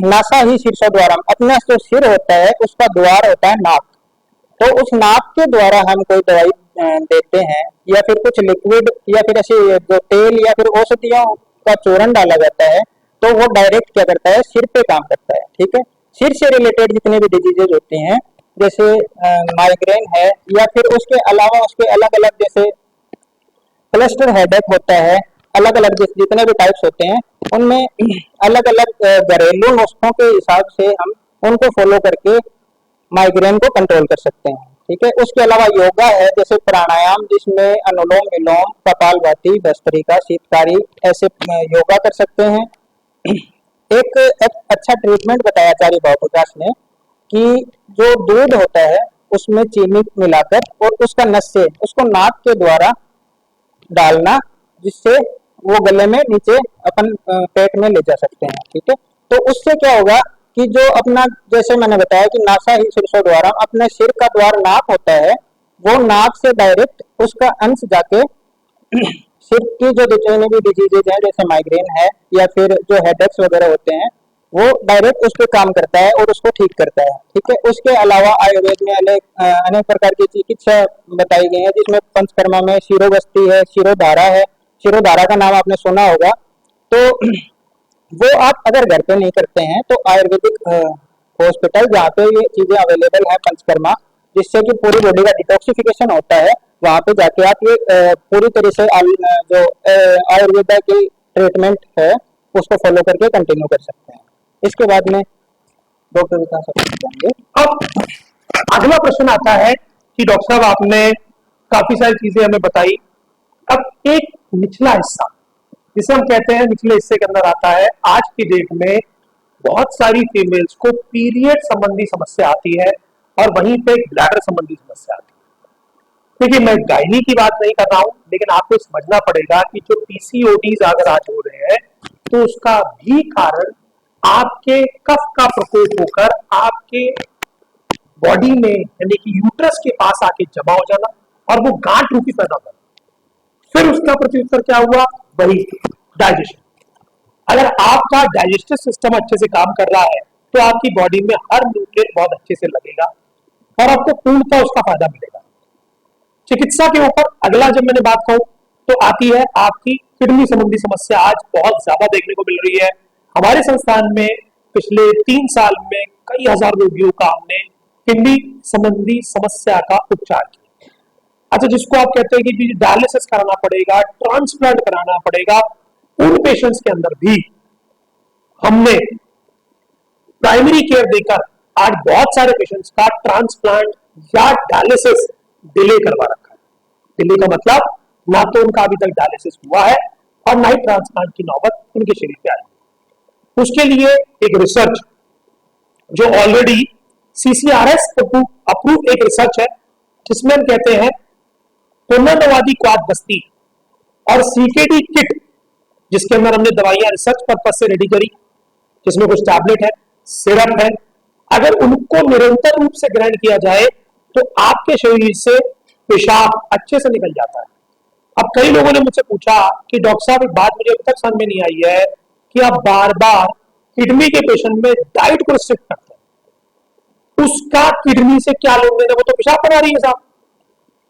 नासा ही शीर्षो द्वारम। अपना जो सिर होता है उसका द्वार होता है नाक, तो उस नाक के द्वारा हम कोई दवाई देते हैं या फिर कुछ लिक्विड या फिर ऐसे जो तेल या फिर औषधियों का चूर्ण डाला जाता है, तो वो डायरेक्ट क्या करता है, सिर पे काम करता है। ठीक है, सिर से रिलेटेड जितने भी डिजीजेज होते हैं जैसे माइग्रेन है या फिर उसके अलावा उसके अलग अलग जैसे क्लस्टर हेडेक होता है, अलग अलग जितने भी टाइप्स होते हैं उनमें अलग अलग घरेलू नुस्खों के हिसाब से हम उनको फॉलो करके माइग्रेन को कंट्रोल कर सकते हैं। ठीक है, उसके अलावा योगा है, जैसे प्राणायाम जिसमें अनुलोम विलोम, कपालभाति, भस्त्रिका, शीतकारी ऐसे योगा कर सकते हैं। एक अच्छा ट्रीटमेंट बताया आचार्य भावप्रकाश ने कि जो दूध होता है उसमें चीनी मिलाकर और उसका नस्य उसको नाक के द्वारा डालना, जिससे वो गले में नीचे अपन पेट में ले जा सकते हैं। ठीक है, तो उससे क्या होगा कि जो अपना जैसे मैंने बताया कि नासा ही शीर्षो द्वारा, अपने सिर का द्वार नाक होता है, वो नाक से डायरेक्ट उसका अंश जाके सिर की जो जितने भी डिजीजेज हैं जैसे माइग्रेन है या फिर जो हेडेक्स वगैरह होते हैं वो डायरेक्ट उस पर काम करता है और उसको ठीक करता है। ठीक है, उसके अलावा आयुर्वेद में अनेक प्रकार की चिकित्सा बताई गई है, जिसमें पंचकर्मा में शिरोबस्ती है, शिरोधारा है। शिरोधारा का नाम आपने सुना होगा। तो वो आप अगर घर पे नहीं करते हैं तो आयुर्वेदिक हॉस्पिटल जहाँ पे ये चीजें अवेलेबल है पंचकर्मा, जिससे कि पूरी बॉडी का डिटॉक्सिफिकेशन होता है, वहाँ पे जाके आप ये पूरी तरह से जो आयुर्वेदा की ट्रीटमेंट है उसको फॉलो करके कंटिन्यू कर सकते हैं। इसके बाद में डॉक्टर विकास जाएंगे। अब अगला प्रश्न आता है कि डॉक्टर साहब आपने काफी सारी चीजें हमें बताई। अब एक निचला हिस्सा जिसे हम कहते हैं निचले हिस्से के अंदर आता है, आज की डेट में बहुत सारी फीमेल्स को पीरियड संबंधी समस्या आती है और वहीं पे ब्लैडर संबंधी समस्या आती है। देखिए, मैं गायनी की बात नहीं कर रहा हूं, लेकिन आपको समझना पड़ेगा कि जो पीसीओडीज अगर आज हो रहे हैं तो उसका भी कारण आपके कफ का प्रकोप होकर आपके बॉडी में यानी कि यूट्रस के पास आके जमा हो जाना और वो गांठ रूपी पैदा करना। फिर उसका प्रत्युत्तर क्या हुआ, वही डाइजेशन। अगर आपका डाइजेस्टिव सिस्टम अच्छे से काम कर रहा है तो आपकी बॉडी में हर न्यूट्रिएंट बहुत अच्छे से लगेगा और आपको पूर्णतः उसका फायदा मिलेगा। चिकित्सा के ऊपर अगला जब मैंने बात कहूं तो आती है आपकी किडनी संबंधी समस्या। आज बहुत ज्यादा देखने को मिल रही है। हमारे संस्थान में पिछले 3 साल में कई हजार रोगियों का हमने किडनी संबंधी समस्या का उपचार किया। अच्छा, जिसको आप कहते हैं कि डायलिसिस कराना पड़ेगा, ट्रांसप्लांट कराना पड़ेगा, उन पेशेंट्स के अंदर भी हमने प्राइमरी केयर देकर आज बहुत सारे पेशेंट्स का ट्रांसप्लांट या डायलिसिस डिले करवा रखा है। डिले का मतलब ना तो उनका अभी तक डायलिसिस हुआ है और ना ही ट्रांसप्लांट की नौबत उनके शरीर पे आई। उसके लिए एक रिसर्च जो ऑलरेडी CCRS अप्रूव एक रिसर्च है, जिसमें हम कहते हैं पुनर्नवादी क्वाद बस्ती और CKD किट, जिसके अंदर हमने दवाइयां रिसर्च पर्पज से रेडी करी, जिसमें कुछ टैबलेट है, सिरप है। अगर उनको निरंतर रूप से ग्रहण किया जाए तो आपके शरीर से पेशाब अच्छे से निकल जाता है। अब कई लोगों ने मुझसे पूछा कि डॉक्टर साहब, एक बात मुझे अभी तक समझ में नहीं आई है कि आप बार बार किडनी के पेशेंट में डाइट को रिस्ट्रिक्ट करते हैं, उसका किडनी से क्या लेन देन है, वो तो पेशाब बना रही है साहब।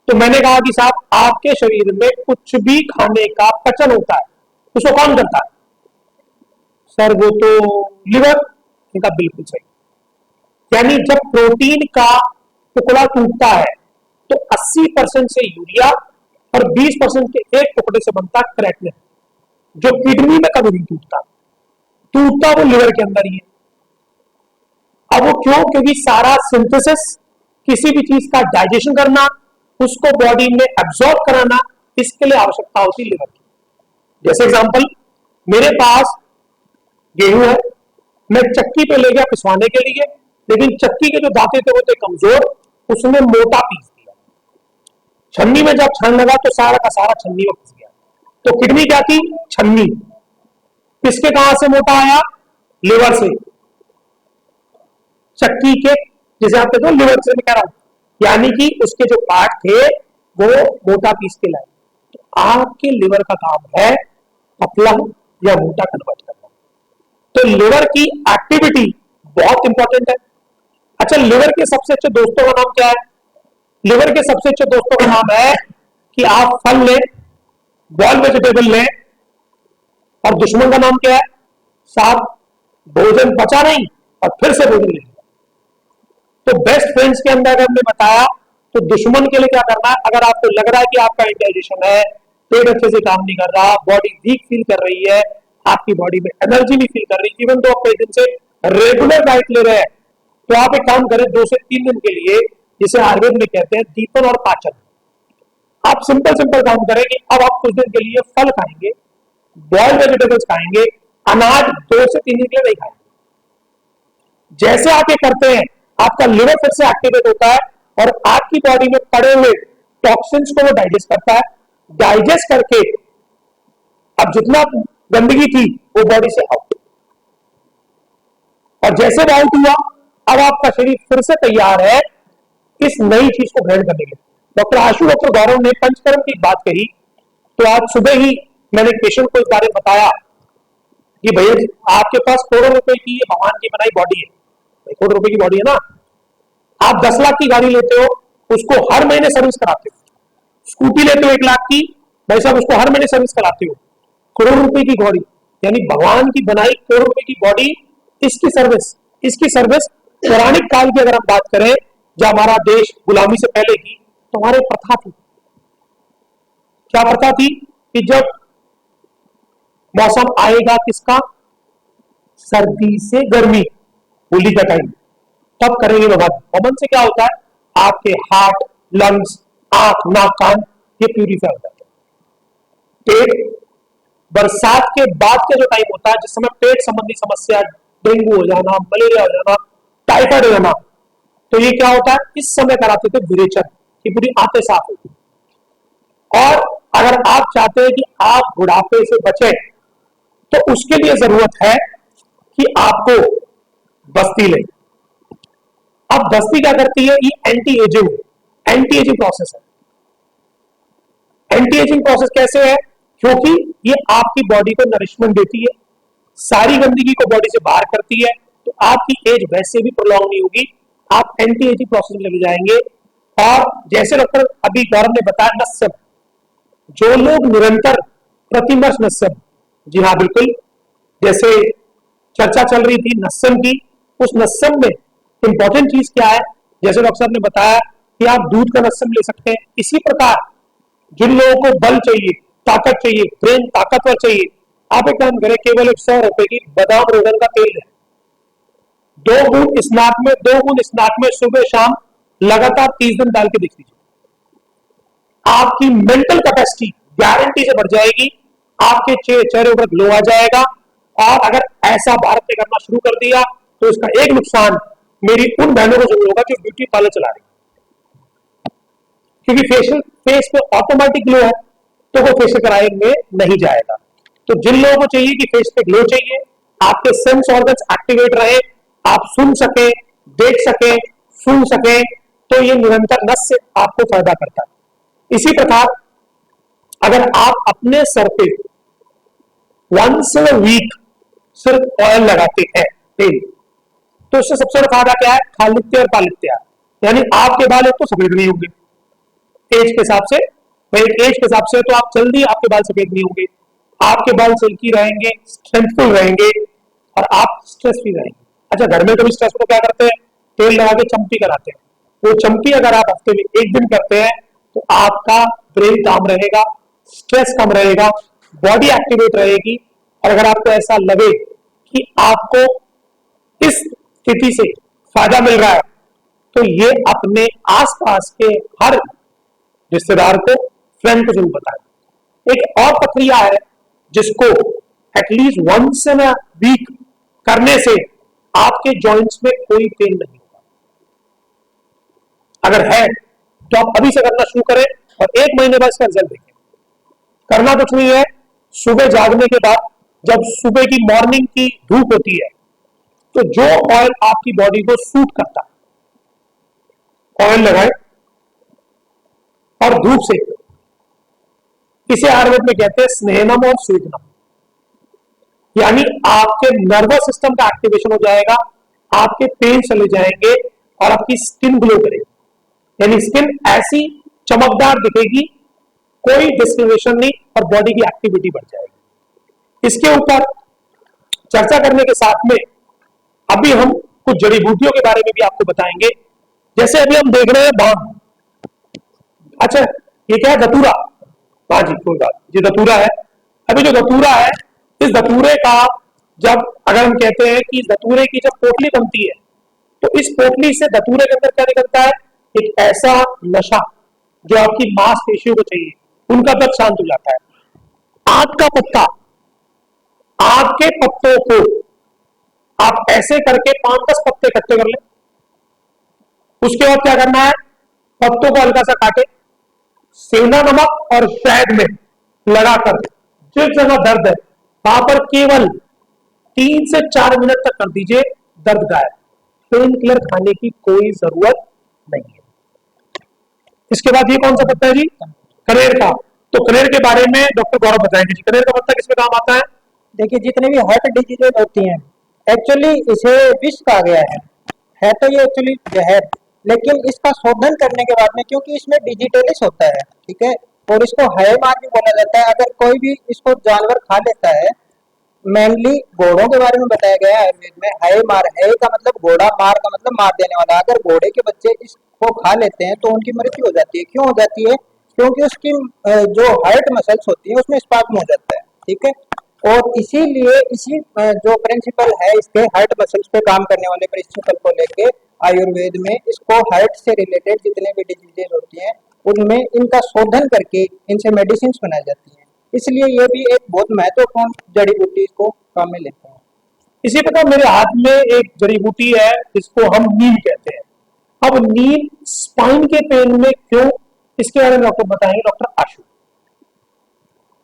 तो मैंने कहा कि साहब, आपके शरीर में कुछ भी खाने का पचन होता है, उसको कौन करता है? सर वो तो लिवर। इनका बिल्कुल सही। यानी जब प्रोटीन का टुकड़ा टूटता है तो 80% से यूरिया और 20% के एक टुकड़े से बनता क्रेटिनिन, जो किडनी में कभी नहीं टूटता वो लिवर के अंदर ही है। अब वो क्यों? क्योंकि सारा सिंथेसिस, किसी भी चीज का डाइजेशन करना, उसको बॉडी में एब्जॉर्ब कराना, इसके लिए आवश्यकता होती है लिवर की। जैसे एग्जांपल, मेरे पास गेहूं है, मैं चक्की पे ले गया पिसवाने के लिए, लेकिन चक्की के जो दांते थे वो थे कमजोर, उसने मोटा पीस दिया। छन्नी में जब छान लगा तो सारा का सारा छन्नी में पिस गया। तो किडनी क्या की? छन्नी। किसके कहां से मोटा आया? लिवर से। चक्की के, जिसे आप कहते हो लिवर से, मैं कह रहा हूं, यानी कि उसके जो पार्ट थे वो मोटा पीस के लाए। तो आपके लिवर का काम है पतला या मोटा कन्वर्ट करना। तो लिवर की एक्टिविटी बहुत इंपॉर्टेंट है। अच्छा, लिवर के सबसे अच्छे दोस्तों का नाम क्या है? लिवर के सबसे अच्छे दोस्तों का नाम है कि आप फल लें, बॉइल्ड वेजिटेबल लें, और दुश्मन का नाम क्या है? साथ भोजन पचा नहीं और फिर से भोजन लें। तो बेस्ट फ्रेंड्स के अंदर अगर हमने बताया, तो दुश्मन के लिए क्या करना है? अगर आपको लग रहा है कि आपका इंडाइजेशन है, पेट अच्छे से काम नहीं कर रहा, बॉडी वीक फील कर रही है, आपकी बॉडी में एनर्जी नहीं फील कर रही, इवन तो आप कई दिन से रेगुलर डाइट ले रहे हैं, तो आप एक काम करें 2 से 3 दिन के लिए, जिसे आयुर्वेद में कहते हैं दीपन और पाचन। आप सिंपल काम करें कि अब आप कुछ दिन के लिए फल खाएंगे, बॉइल्ड वेजिटेबल्स खाएंगे, अनाज 2 से 3 दिन के लिए नहीं खाएंगे। जैसे आप ये करते हैं, आपका लिवर फिर से एक्टिवेट होता है और आपकी बॉडी में पड़े हुए टॉक्सिन्स को वो डाइजेस्ट करता है। डाइजेस्ट करके अब जितना गंदगी थी वो बॉडी से आउट, और जैसे वो आउट हुआ, अब आपका शरीर फिर से तैयार है इस नई चीज को ग्रहण करने के लिए। डॉक्टर आशु, डॉक्टर गौरव ने पंचकर्म की बात कही, तो आज सुबह ही मैंने पेशेंट को इस बारे में बताया कि भैया आपके पास करोड़ों रुपए की ये भगवान की बनाई बॉडी है, करोड़ रुपए की बॉडी है ना, आप 10 लाख की गाड़ी लेते हो, उसको हर महीने सर्विस कराते हो। स्कूटी लेते हो 1 लाख की, भाई साहब उसको हर महीने सर्विस कराते हो। करोड़ रुपए की बॉडी, यानी भगवान की बनाई करोड़ रुपए की बॉडी, इसकी सर्विस पौराणिक काल की अगर हम बात करें, जब हमारा देश गुलामी से पहले की, तो हमारे प्रथा थी। क्या प्रथा थी? कि जब मौसम आएगा किसका? सर्दी से गर्मी, होली का टाइम, तब करेंगे भगवान। कॉमन से क्या होता है? आपके हार्ट, लंग्स, आंख, नाक, कान, ये प्यूरिफाई हो जाते हैं। पेट, बरसात के बाद का जो टाइम होता है, जिस समय पेट संबंधी समस्या, डेंगू हो जाना, मलेरिया हो जाना, टाइफाइड हो जाना, तो ये क्या होता है? इस समय कराते थे विरेचन, कि पूरी आंतें साफ होती। और अगर आप चाहते हैं कि आप बुढ़ापे से बचें, तो उसके लिए जरूरत है कि आपको बस्ती लें। अब बस्ती क्या करती है? ये एंटी एजिंग प्रोसेस है। एंटी एजिंग प्रोसेस कैसे है? क्योंकि ये आपकी बॉडी को नरिशमेंट देती है, सारी गंदगी को बॉडी से बाहर करती है, तो आपकी एज वैसे भी प्रोलॉन्ग नहीं होगी, आप एंटी एजिंग प्रोसेस में लगे जाएंगे। और जैसे डॉक्टर अभी गौरव ने बताया, नस्यम, जो लोग निरंतर प्रतिवर्ष नस्यम, जी हाँ बिल्कुल, जैसे चर्चा चल रही थी नस्यम की, उस नस्यम में इंपॉर्टेंट चीज क्या है? जैसे डॉक्टर साहब ने बताया कि आप दूध का नस्यम ले सकते हैं। इसी प्रकार जिन लोगों को बल चाहिए, ताकत चाहिए, ब्रेन ताकतवर चाहिए, आप एक काम करें, केवल 100 रुपए की बादाम रोगन का तेल है, 2 बूंद स्नाक में सुबह शाम लगातार 30 दिन डाल के देख लीजिए, आपकी मेंटल कैपेसिटी गारंटी से बढ़ जाएगी, आपके चेहरे पर ग्लो आ जाएगा। और अगर ऐसा भारत ने करना शुरू कर दिया, तो इसका एक नुकसान मेरी उन बहनों को जरूर होगा जो ब्यूटी पार्लर चला रही है, क्योंकि फेस पे ऑटोमेटिक ग्लो है, तो वो फेशियल कराने में नहीं जाएगा। तो जिन लोगों को चाहिए कि फेस पे ग्लो चाहिए, आपके सेंस ऑर्गन्स एक्टिवेट रहे, आप सुन सके, देख सके, सुन सके, तो ये निरंतर नस्य आपको फायदा करता है। इसी प्रकार अगर आप अपने सर पे वंस अ वीक सिर्फ ऑयल लगाते हैं, तेल, तो इससे सबसे बड़ा फायदा क्या है? खालित्य और पालित्य, यानी आपके बाल एक तो सफेद नहीं होंगे एज के हिसाब से, एज के हिसाब से तो आप जल्दी आपके बाल सफेद नहीं होंगे, आपके बाल सिल्की रहेंगे, स्ट्रेंथफुल रहेंगे, और आप स्ट्रेस फ्री रहेंगे। अच्छा, घर में कभी स्ट्रेस को क्या करते हैं? तेल लगा के चंपी कराते हैं। वो चंपी अगर आप हफ्ते में 1 दिन करते हैं, तो आपका ब्रेन काम रहेगा, स्ट्रेस कम रहेगा, बॉडी एक्टिवेट रहेगी। और अगर आपको ऐसा लगे कि आपको इस स्थिति से फायदा मिल रहा है, तो ये अपने आसपास के हर रिश्तेदार को, फ्रेंड को जरूर बताएं। एक और प्रक्रिया है जिसको at least once in a week करने से आपके जॉइंट्स में कोई पेन नहीं होगा। अगर है तो आप अभी से करना शुरू करें और 1 महीने बाद इसका रिजल्ट देखें। करना कुछ नहीं है, सुबह जागने के बाद जब सुबह की मॉर्निंग की धूप होती है तो जो ऑयल आपकी बॉडी को सूट करता है ऑयल लगाएं और धूप से, इसे आयुर्वेद में कहते हैं स्नेहनम और स्वेदनम। यानी आपके नर्वस सिस्टम का एक्टिवेशन हो जाएगा, आपके पेन चले जाएंगे और आपकी स्किन ग्लो करेगी, यानी स्किन ऐसी चमकदार दिखेगी, कोई डिस्कलरेशन नहीं और बॉडी की एक्टिविटी बढ़ जाएगी। इसके ऊपर चर्चा करने के साथ में अभी हम कुछ जड़ी बूटियों के बारे में भी आपको बताएंगे। जैसे अभी हम देख रहे हैं भांग, अच्छा ये क्या है, धतूरा। हाँ जी कोई बात, ये धतूरा है। अभी जो धतूरा है, इस धतूरे का जब अगर हम कहते हैं कि धतूरे की जब पोटली बनती है तो इस पोटली से धतूरे के अंदर क्या निकलता है, एक ऐसा नशा जो आपकी मांसपेशियों को चाहिए, उनका दर्द शांत हो जाता है। आग का पत्ता, आग के पत्तों को आप ऐसे करके 5-10 पत्ते इकट्ठे कर लें। उसके बाद क्या करना है, पत्तों को हल्का सा काटे, सेंधा नमक और शहद में लगाकर जिस जगह दर्द है वहां पर केवल 3 से 4 मिनट तक कर दीजिए, दर्द गायब। पेन किलर खाने की कोई जरूरत नहीं है। इसके बाद ये कौन सा पत्ता है जी, कनेर का। तो कनेर के बारे में डॉक्टर गौरव बताएंगे जी, कनेर का पत्ता किसमें काम आता है। देखिए जितने भी हार्ट डिजीजेज होती हैं, एक्चुअली इसे विष कहा गया है तो ये एक्चुअली जहर, लेकिन इसका शोधन करने के बाद में, क्योंकि इसमें डिजिटलिस होता है, ठीक है, और इसको हय मार भी बोला जाता है। अगर कोई भी इसको जानवर खा लेता है, मेनली घोड़ों के बारे में बताया गया है आयुर्वेद में, हय मार, हय का मतलब घोड़ा, मार का मतलब मार देने वाला। अगर घोड़े के बच्चे इसको खा लेते हैं तो उनकी मृत्यु हो जाती है। क्यों हो जाती है, क्योंकि उसकी जो हार्ट मसल्स होती है उसमें स्पाज्म हो जाता है, ठीक है। और इसीलिए इसी जो प्रिंसिपल है इसके हार्ट मसल्स पे काम करने वाले प्रिंसिपल को लेके आयुर्वेद में इसको हार्ट से रिलेटेड जितने भी डिजीजेज होती हैं उनमें इनका शोधन करके इनसे मेडिसिन बनाई जाती हैं। इसलिए ये भी एक बहुत महत्वपूर्ण जड़ी बूटी को काम में लेते हैं। इसी प्रकार मेरे हाथ में एक जड़ी बूटी है, इसको हम नीम कहते हैं। अब नीम स्पाइन के पेन में क्यों, इसके बारे में डॉक्टर बताएंगे, डॉक्टर आशु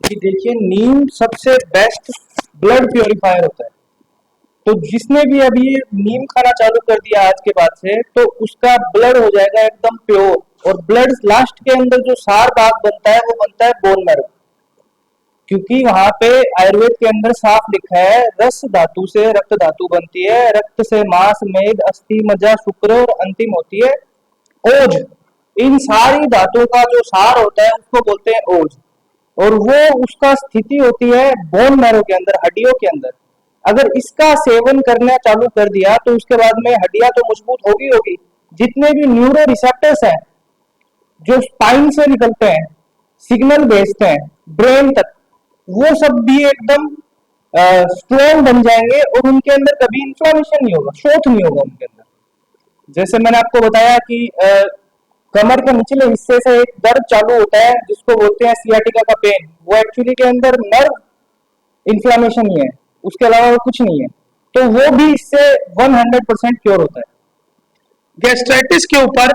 कि देखिए नीम सबसे बेस्ट ब्लड प्योरीफायर होता है। तो जिसने भी अभी नीम खाना चालू कर दिया आज के बाद से, तो उसका ब्लड हो जाएगा एकदम प्योर। और ब्लड लास्ट के अंदर जो सार भाग बनता है वो बनता है बोन मैरो, क्योंकि वहां पे आयुर्वेद के अंदर साफ लिखा है रस धातु से रक्त धातु बनती है, रक्त से मांस, मेद, अस्थि, मज्जा, शुक्र और अंतिम होती है ओज। इन सारी धातुओं का जो सार होता है उसको बोलते हैं ओज, और वो उसका स्थिति होती है बोन मैरो के अंदर, हड्डियों के अंदर। अगर इसका सेवन करना चालू कर दिया तो उसके बाद में हड्डियां तो मजबूत होगी होगी, जितने भी न्यूरो रिसेप्टर्स हैं जो स्पाइन से निकलते हैं, सिग्नल भेजते हैं ब्रेन तक, वो सब भी एकदम स्ट्रॉन्ग बन जाएंगे और उनके अंदर कभी इंफ्लेमेशन नहीं होगा, शोथ नहीं होगा उनके अंदर। जैसे मैंने आपको बताया कि कमर के निचले हिस्से से एक दर्द चालू होता है जिसको बोलते हैं सियाटिका का पेन, वो एक्चुअली के अंदर नर्व इंफ्लेमेशन ही है, उसके अलावा वो कुछ नहीं है। तो वो भी इससे 100% क्योर होता है। गैस्ट्राइटिस के ऊपर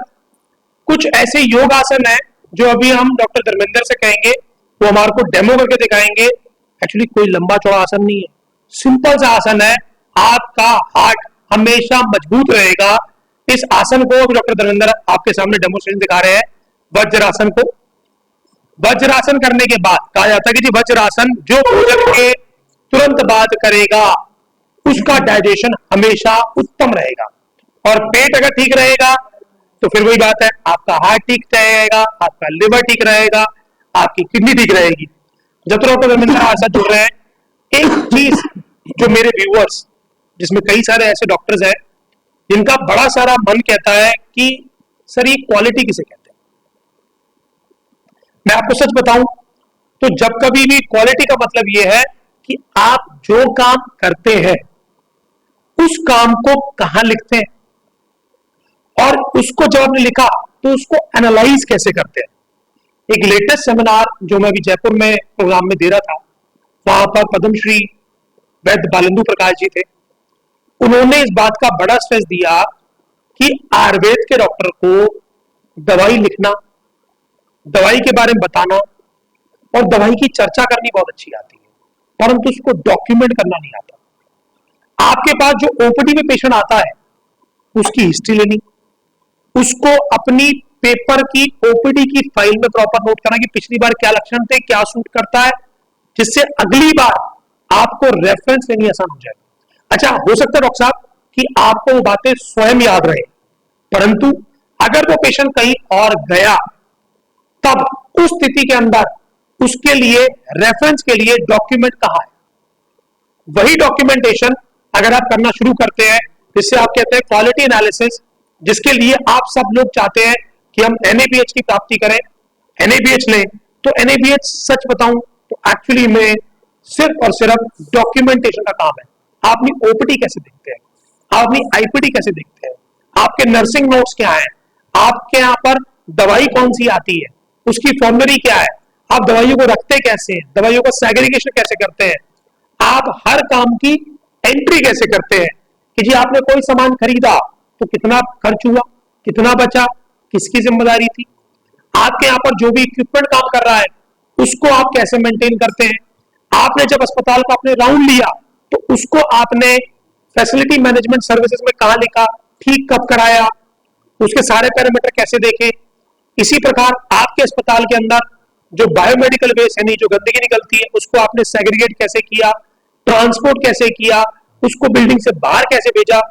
कुछ ऐसे योग आसन है जो अभी हम डॉक्टर धर्मेंद्र से कहेंगे, वो हमारे को डेमो करके दिखाएंगे। एक्चुअली कोई लंबा चौड़ा आसन नहीं है, सिंपल सा आसन है। आपका हार्ट हमेशा मजबूत रहेगा। इस आसन को डॉक्टर धर्मेंद्र आपके सामने डेमोस्ट्रेशन दिखा रहे हैं, वज्रासन को। वज्रासन करने के बाद कहा जाता है कि जी वज्रासन जो भोजन के तुरंत बाद करेगा उसका डाइजेशन हमेशा उत्तम रहेगा, और पेट अगर ठीक रहेगा तो फिर वही बात है, आपका हार्ट ठीक रहेगा, आपका लिवर ठीक रहेगा, आपकी किडनी ठीक रहेगी। जब तक डॉक्टर धर्मेंद्र हमारे साथ जुड़ रहे हैं, एक चीज जो मेरे व्यूअर्स, जिसमें कई सारे ऐसे डॉक्टर्स हैं जिनका बड़ा सारा मन कहता है कि सर ये क्वालिटी किसे कहते हैं। मैं आपको सच बताऊं तो जब कभी भी क्वालिटी का मतलब यह है कि आप जो काम करते हैं उस काम को कहां लिखते हैं, और उसको जब आपने लिखा तो उसको एनालाइज कैसे करते हैं। एक लेटेस्ट सेमिनार जो मैं अभी जयपुर में प्रोग्राम में दे रहा था, वहां पर पद्मश्री वैद्य बालेंदु प्रकाश जी थे। उन्होंने इस बात का बड़ा स्ट्रेस दिया कि आयुर्वेद के डॉक्टर को दवाई लिखना, दवाई के बारे में बताना और दवाई की चर्चा करनी बहुत अच्छी आती है, परंतु उसको डॉक्यूमेंट करना नहीं आता। आपके पास जो ओपीडी में पेशेंट आता है उसकी हिस्ट्री लेनी, उसको अपनी पेपर की ओपीडी की फाइल में प्रॉपर नोट करना कि पिछली बार क्या लक्षण थे, क्या सूट करता है, जिससे अगली बार आपको रेफरेंस लेनी आसान हो जाए। अच्छा, हो सकता है डॉक्टर साहब कि आपको वो बातें स्वयं याद रहे, परंतु अगर वो पेशेंट कहीं और गया तब उस स्थिति के अंदर उसके लिए रेफरेंस के लिए डॉक्यूमेंट कहां है, वही डॉक्यूमेंटेशन अगर आप करना शुरू करते हैं, जिससे आप कहते हैं क्वालिटी एनालिसिस, जिसके लिए आप सब लोग चाहते हैं कि हम NABH की प्राप्ति करें, NABH लें, तो NABH सच बताऊं तो एक्चुअली में सिर्फ और सिर्फ डॉक्यूमेंटेशन का काम है। आप अपनी ओपीडी कैसे देखते हैं, आप अपनी आईपीडी कैसे देखते हैं, आपके नर्सिंग नोट्स क्या है, आपके यहाँ पर दवाई कौन सी आती है, उसकी फॉर्मरी क्या है, आप दवाइयों को रखते कैसे हैं, दवाइयों का सेग्रीगेशन कैसे करते हैं, आप हर काम की एंट्री कैसे करते हैं कि जी आपने कोई सामान खरीदा तो कितना खर्च हुआ, कितना बचा, किसकी जिम्मेदारी थी, आपके यहाँ पर जो भी इक्विपमेंट काम कर रहा है उसको आप कैसे मेंटेन करते हैं, आपने जब अस्पताल का आपने राउंड लिया तो उसको आपने फैसिलिटी मैनेजमेंट सर्विसेज में कहां लिखा, ठीक कब कराया, उसके सारे पैरामीटर कैसे देखे। इसी प्रकार आपके अस्पताल के अंदर जो बायोमेडिकल वेस्ट यानी जो गंदगी निकलती है उसको आपने सेग्रीगेट कैसे किया, ट्रांसपोर्ट कैसे किया, उसको बिल्डिंग से बाहर कैसे भेजा।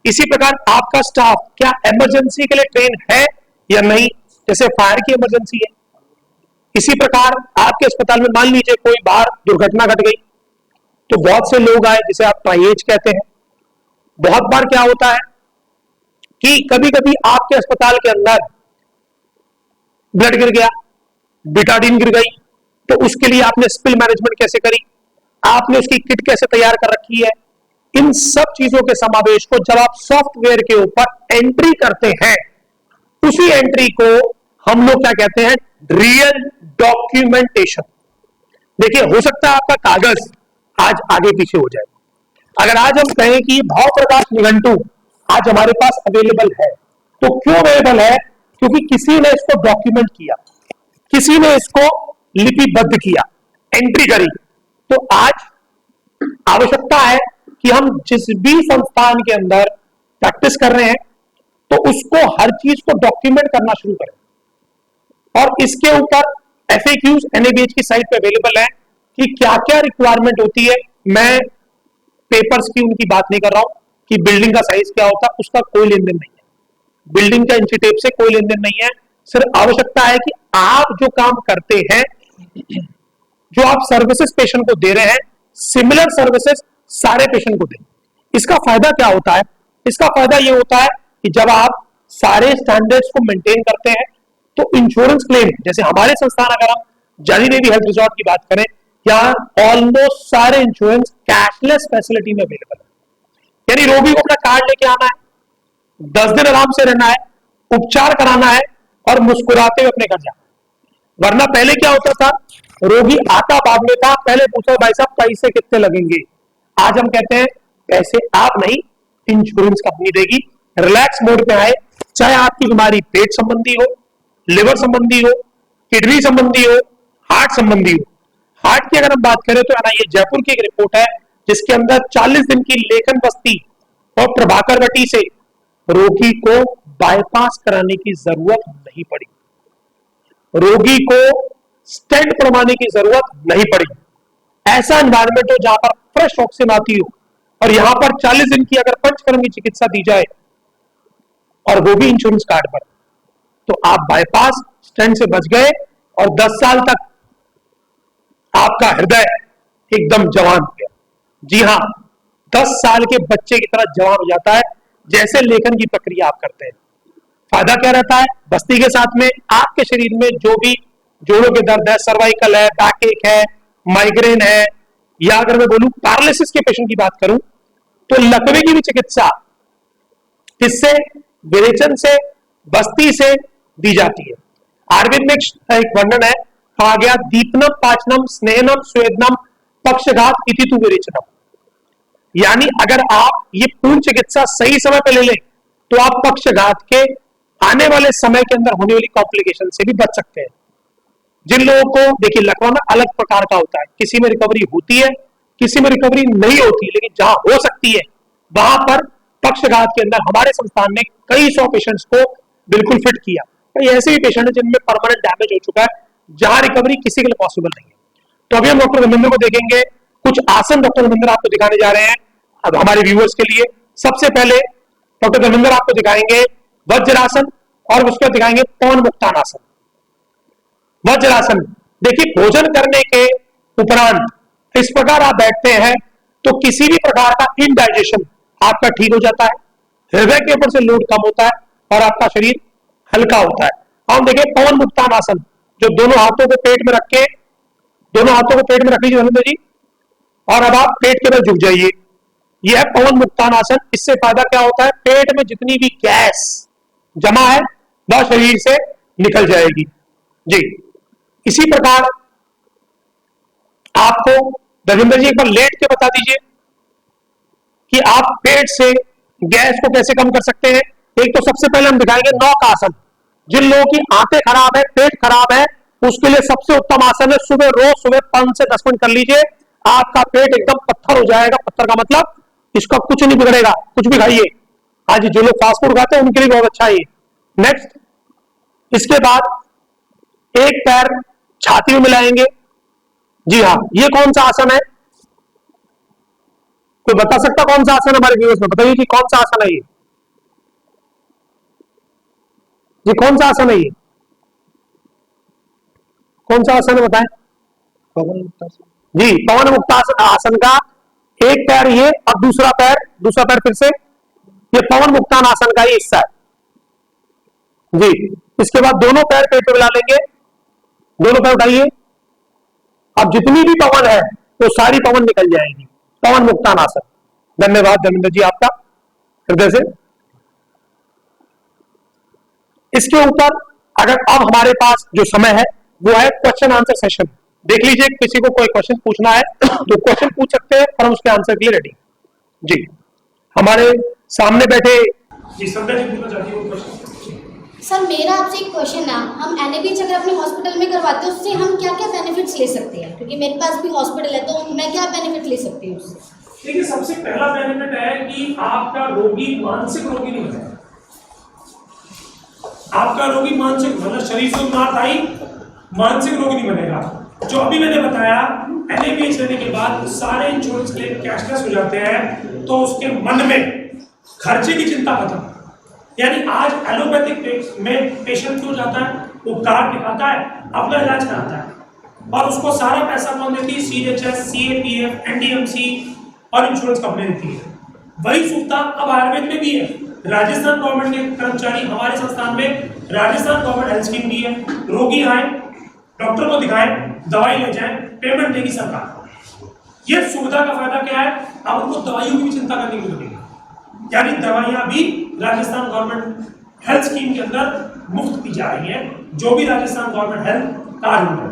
इसी प्रकार आपका स्टाफ क्या इमरजेंसी के लिए ट्रेन है या नहीं, जैसे फायर की इमरजेंसी है। इसी प्रकार आपके अस्पताल में मान लीजिए कोई बाहर दुर्घटना घट गई तो बहुत से लोग आए, जिसे आप ट्राइएज कहते हैं। बहुत बार क्या होता है कि कभी कभी आपके अस्पताल के अंदर ब्लड गिर गया, बिटाडीन गिर गई, तो उसके लिए आपने स्पिल मैनेजमेंट कैसे करी, आपने उसकी किट कैसे तैयार कर रखी है। इन सब चीजों के समावेश को जब आप सॉफ्टवेयर के ऊपर एंट्री करते हैं, उसी एंट्री को हम लोग क्या कहते हैं, रियल डॉक्यूमेंटेशन। देखिए, हो सकता है आपका कागज आज आगे पीछे हो जाए। अगर आज हम कहें कि भाव प्रकाश निघंटू आज हमारे पास अवेलेबल है, तो क्यों अवेलेबल है, क्योंकि किसी ने इसको डॉक्यूमेंट किया, किसी ने इसको लिपिबद्ध किया, एंट्री करी। तो आज आवश्यकता है कि हम जिस भी संस्थान के अंदर प्रैक्टिस कर रहे हैं तो उसको हर चीज को डॉक्यूमेंट करना शुरू करें। और इसके ऊपर FAQs NABH की साइट पे अवेलेबल है कि क्या क्या रिक्वायरमेंट होती है। मैं पेपर्स की उनकी बात नहीं कर रहा हूं कि बिल्डिंग का साइज क्या होता है, उसका कोई लेन देन नहीं है, बिल्डिंग का इंची टेप से कोई लेन देन नहीं है। सिर्फ आवश्यकता है कि आप जो काम करते हैं, जो आप सर्विसेज पेशेंट को दे रहे हैं, सिमिलर सर्विसेज सारे पेशेंट को दें। इसका फायदा क्या होता है, इसका फायदा ये होता है कि जब आप सारे स्टैंडर्ड्स को मेंटेन करते हैं तो इंश्योरेंस क्लेम, जैसे हमारे संस्थान अगर हम जानी देवी हेल्थ रिजॉर्ट की बात करें, यहाँ ऑलमोस्ट सारे इंश्योरेंस कैशलेस फैसिलिटी में अवेलेबल है। यानी रोगी को अपना कार्ड लेके आना है, 10 दिन आराम से रहना है, उपचार कराना है और मुस्कुराते हुए अपने घर जाना है। वरना पहले क्या होता था, रोगी आता बाद में था, पहले पूछो भाई साहब पैसे कितने लगेंगे। आज हम कहते हैं पैसे आप नहीं, इंश्योरेंस कंपनी देगी। रिलैक्स मोड पे आए, चाहे आपकी बीमारी पेट संबंधी हो, लिवर संबंधी हो, किडनी संबंधी हो, हार्ट संबंधी हो। हार्ट की अगर हम बात करें तो ये जयपुर की एक रिपोर्ट है जिसके अंदर 40 दिन की लेखन बस्ती और प्रभाकर वटी से रोगी को बाईपास कराने की जरूरत नहीं पड़ी, रोगी को स्टेंट बनवाने की जरूरत नहीं पड़ी। ऐसा एनवायरमेंट हो जहां पर फ्रेश ऑक्सीजन आती हो और यहां पर 40 दिन की अगर पंचकर्म की चिकित्सा दी जाए और वो भी इंश्योरेंस कार्ड पर, तो आप बाईपास स्टेंट से बच गए और 10 साल तक आपका हृदय एकदम जवान हो गया। जी हां, 10 साल के बच्चे की तरह जवान हो जाता है जैसे लेखन की प्रक्रिया आप करते हैं। फायदा क्या रहता है, बस्ती के साथ में आपके शरीर में जो भी जोड़ों के दर्द है, सर्वाइकल है, बैक एक है, माइग्रेन है, या अगर मैं बोलूं पैरालिसिस के पेशेंट की बात करूं तो लकवे की भी चिकित्सा किससे, विरेचन से, बस्ती से दी जाती है। आयुर्वेद में एक वर्णन है, कहा गया दीपनम पाचनम स्नेहनम स्वेदनम पक्षघात इति तु विरेचनम। यानी अगर आप ये पूर्ण चिकित्सा सही समय पे ले लें तो आप पक्षघात के आने वाले समय के अंदर होने वाली कॉम्प्लिकेशन से भी बच सकते हैं। जिन लोगों को देखिए लकवा अलग प्रकार का होता है, किसी में रिकवरी होती है, किसी में रिकवरी नहीं होती, लेकिन जहां हो सकती है वहां पर पक्षघात के अंदर हमारे संस्थान ने कई 100 पेशेंट्स को बिल्कुल फिट किया। कई ऐसे भी पेशेंट है जिनमें परमानेंट डैमेज हो चुका है, जहां रिकवरी किसी के लिए पॉसिबल नहीं है। तो अभी हम डॉक्टर धर्मेंद्र को देखेंगे, कुछ आसन डॉक्टर धर्मेंद्र आपको दिखाने जा रहे हैं अब हमारे व्यूअर्स के लिए। सबसे पहले डॉक्टर धर्मेंद्र आपको दिखाएंगे वज्रासन और उसके बाद दिखाएंगे पवन मुक्तानासन। वज्रासन देखिए, भोजन करने के उपरांत इस प्रकार आप बैठते हैं तो किसी भी प्रकार का इनडाइजेशन आपका ठीक हो जाता है, हृदय के ऊपर से लोड कम होता है और आपका शरीर हल्का होता है। हम देखें पवन मुक्तानासन, जो दोनों हाथों को पेट में रख के, दोनों हाथों को पेट में रख लीजिए धर्मेंद्र जी, और अब आप पेट के बल झुक जाइए। यह है पवन मुक्तानासन। इससे फायदा क्या होता है, पेट में जितनी भी गैस जमा है वह शरीर से निकल जाएगी जी। इसी प्रकार आपको धर्मेंद्र जी एक बार लेट के बता दीजिए कि आप पेट से गैस को कैसे कम कर सकते हैं। एक तो सबसे पहले हम दिखाएंगे नौक आसन। जिन लोगों की आंतें खराब है, पेट खराब है, उसके लिए सबसे उत्तम आसन है सुबह, रोज सुबह 5 से 10 मिनट कर लीजिए, आपका पेट एकदम पत्थर हो जाएगा। पत्थर का मतलब इसका कुछ नहीं बिगड़ेगा, कुछ भी खाइए। आज जो लोग फास्ट फूड खाते हैं उनके लिए बहुत अच्छा है ये। नेक्स्ट, इसके बाद एक पैर छाती में मिलाएंगे। जी हाँ, ये कौन सा आसन है, कोई बता सकता कौन सा आसन है हमारे व्यूअर्स में? बताइए कि कौन सा आसन है ये जी, कौन सा आसन है ये, कौन सा आसन है बताएं? पवन मुक्तासन जी, पवन मुक्तासन आसन का एक पैर ये और दूसरा पैर फिर से, ये पवन मुक्तान आसन का ही हिस्सा है जी। इसके बाद दोनों पैर पेट पे मिला लेंगे, दोनों पैर उठाइए। अब जितनी भी पवन है वो सारी पवन निकल जाएगी, पवन मुक्तान आसन। धन्यवाद धर्मेंद्र जी आपका हृदय से। इसके ऊपर अगर अब हमारे पास जो समय है वो है क्वेश्चन आंसर सेशन। देख लीजिए, किसी को कोई क्वेश्चन पूछना है तो क्वेश्चन पूछ सकते हैं और हम उसके आंसर के लिए रेडी जी। हमारे सामने बैठे जी संध्या जी पूछना चाहती हूँ क्वेश्चन। सर मेरा आपसे एक क्वेश्चन है, हम एनएबीएच अगर अपने हॉस्पिटल में करवाते हैं उससे हम क्या क्या बेनिफिट्स ले सकते हैं, क्योंकि मेरे पास भी हॉस्पिटल है तो मैं क्या बेनिफिट ले सकती हूँ उससे? देखिए, सबसे पहला बेनिफिट है कि आपका रोगी मानसिक रोगी नहीं बनेगा। आपका रोगी मानसिक मतलब शरीर से मात आई, मानसिक रोगी नहीं बनेगा। जो अभी मैंने बताया, एनएबीएच लेने के बाद सारे इंश्योरेंस क्लेम कैशलेस हो जाते हैं, तो उसके मन में खर्चे की चिंता खत्म। यानी आज एलोपैथिक में पेशेंट क्यों जाता है, वो कार्ड दिखाता है, अपना इलाज कराता है और उसको सारा पैसा कौन देती है? सीएचएस, सीएपीएफ, एनडीएमसी और इंश्योरेंस कंपनी देती है। वही सुविधा अब आयुर्वेद में भी है। राजस्थान गवर्नमेंट के कर्मचारी हमारे संस्थान में राजस्थान गवर्नमेंट हेल्थ स्कीम भी है। रोगी आए, डॉक्टर को दिखाएं, दवाई ले जाएं, पेमेंट देगी सरकार। ये सुविधा का फायदा क्या है? अब उनको दवाइयों की भी चिंता करने की जरूरत है। यानी दवाइयां भी राजस्थान गवर्नमेंट हेल्थ स्कीम के अंदर मुफ्त दी जा रही है, जो भी राजस्थान गवर्नमेंट हेल्थ कार्ड होता है।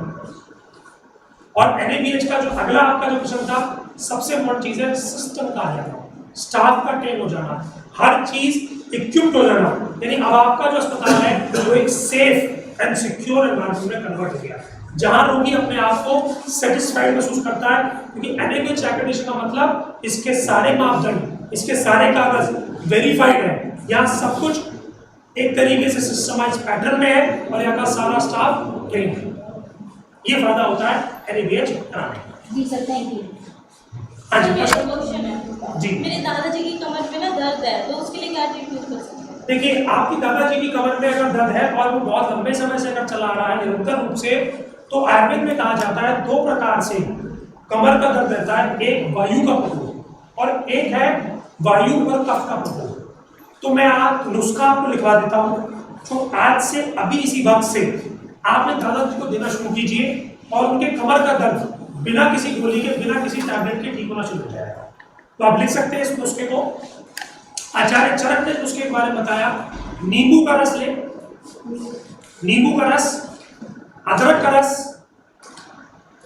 और एनएबीएच का जो अगला आपका जो क्वेश्चन था, सबसे इम्पोर्टेंट चीज है सिस्टम का आ जाना, स्टाफ का ट्रेन हो जाना, हर चीज इक्विप्ड हो जाना। यानी अब आपका जो अस्पताल है वो एक सेफ एंड सिक्योर एनवायरनमेंट में कन्वर्ट हो गया, जहां रोगी अपने आप को सेटिस्फाइड महसूस करता है। क्योंकि एनएबीएच एक्रेडिटेशन का मतलब इसके सारे मापदंड, इसके सारे कागज वेरीफाइड है, यहाँ सब कुछ एक तरीके से सिस्टमाइज पैटर्न में है और यहाँ का सारा स्टाफ ट्रेन है। ये फायदा होता है एनएबीएच कराने का। जी सर, थैंक यू। हाँ जी, क्वेश्चन है जी। मेरे दादाजी की कमर में ना दर्द है, तो उसके लिए क्या ट्रीटमेंट कर सकते हैं? देखिए, आपकी दादाजी की कमर में अगर दर्द है और वो बहुत लंबे समय से अगर चला आ रहा है निरंतर रूप से, तो आयुर्वेद में कहा जाता है 2 प्रकार से कमर का दर्द रहता है। एक वायु का प्रकोप और एक है वायु और कफ का प्रकोप। तो मैं आज नुस्खा आपको लिखवा देता हूँ, तो आज से अभी इसी वक्त से आपने दादाजी को देना शुरू कीजिए और उनके कमर का दर्द बिना किसी गोली के, बिना किसी टैबलेट के ठीक होना शुरू हो जाएगा। तो आप लिख सकते हैं इस नुस्खे को। आचार्य चरक ने नुस्खे के बारे में बताया, नींबू का रस ले, नींबू का रस अदरक का रस,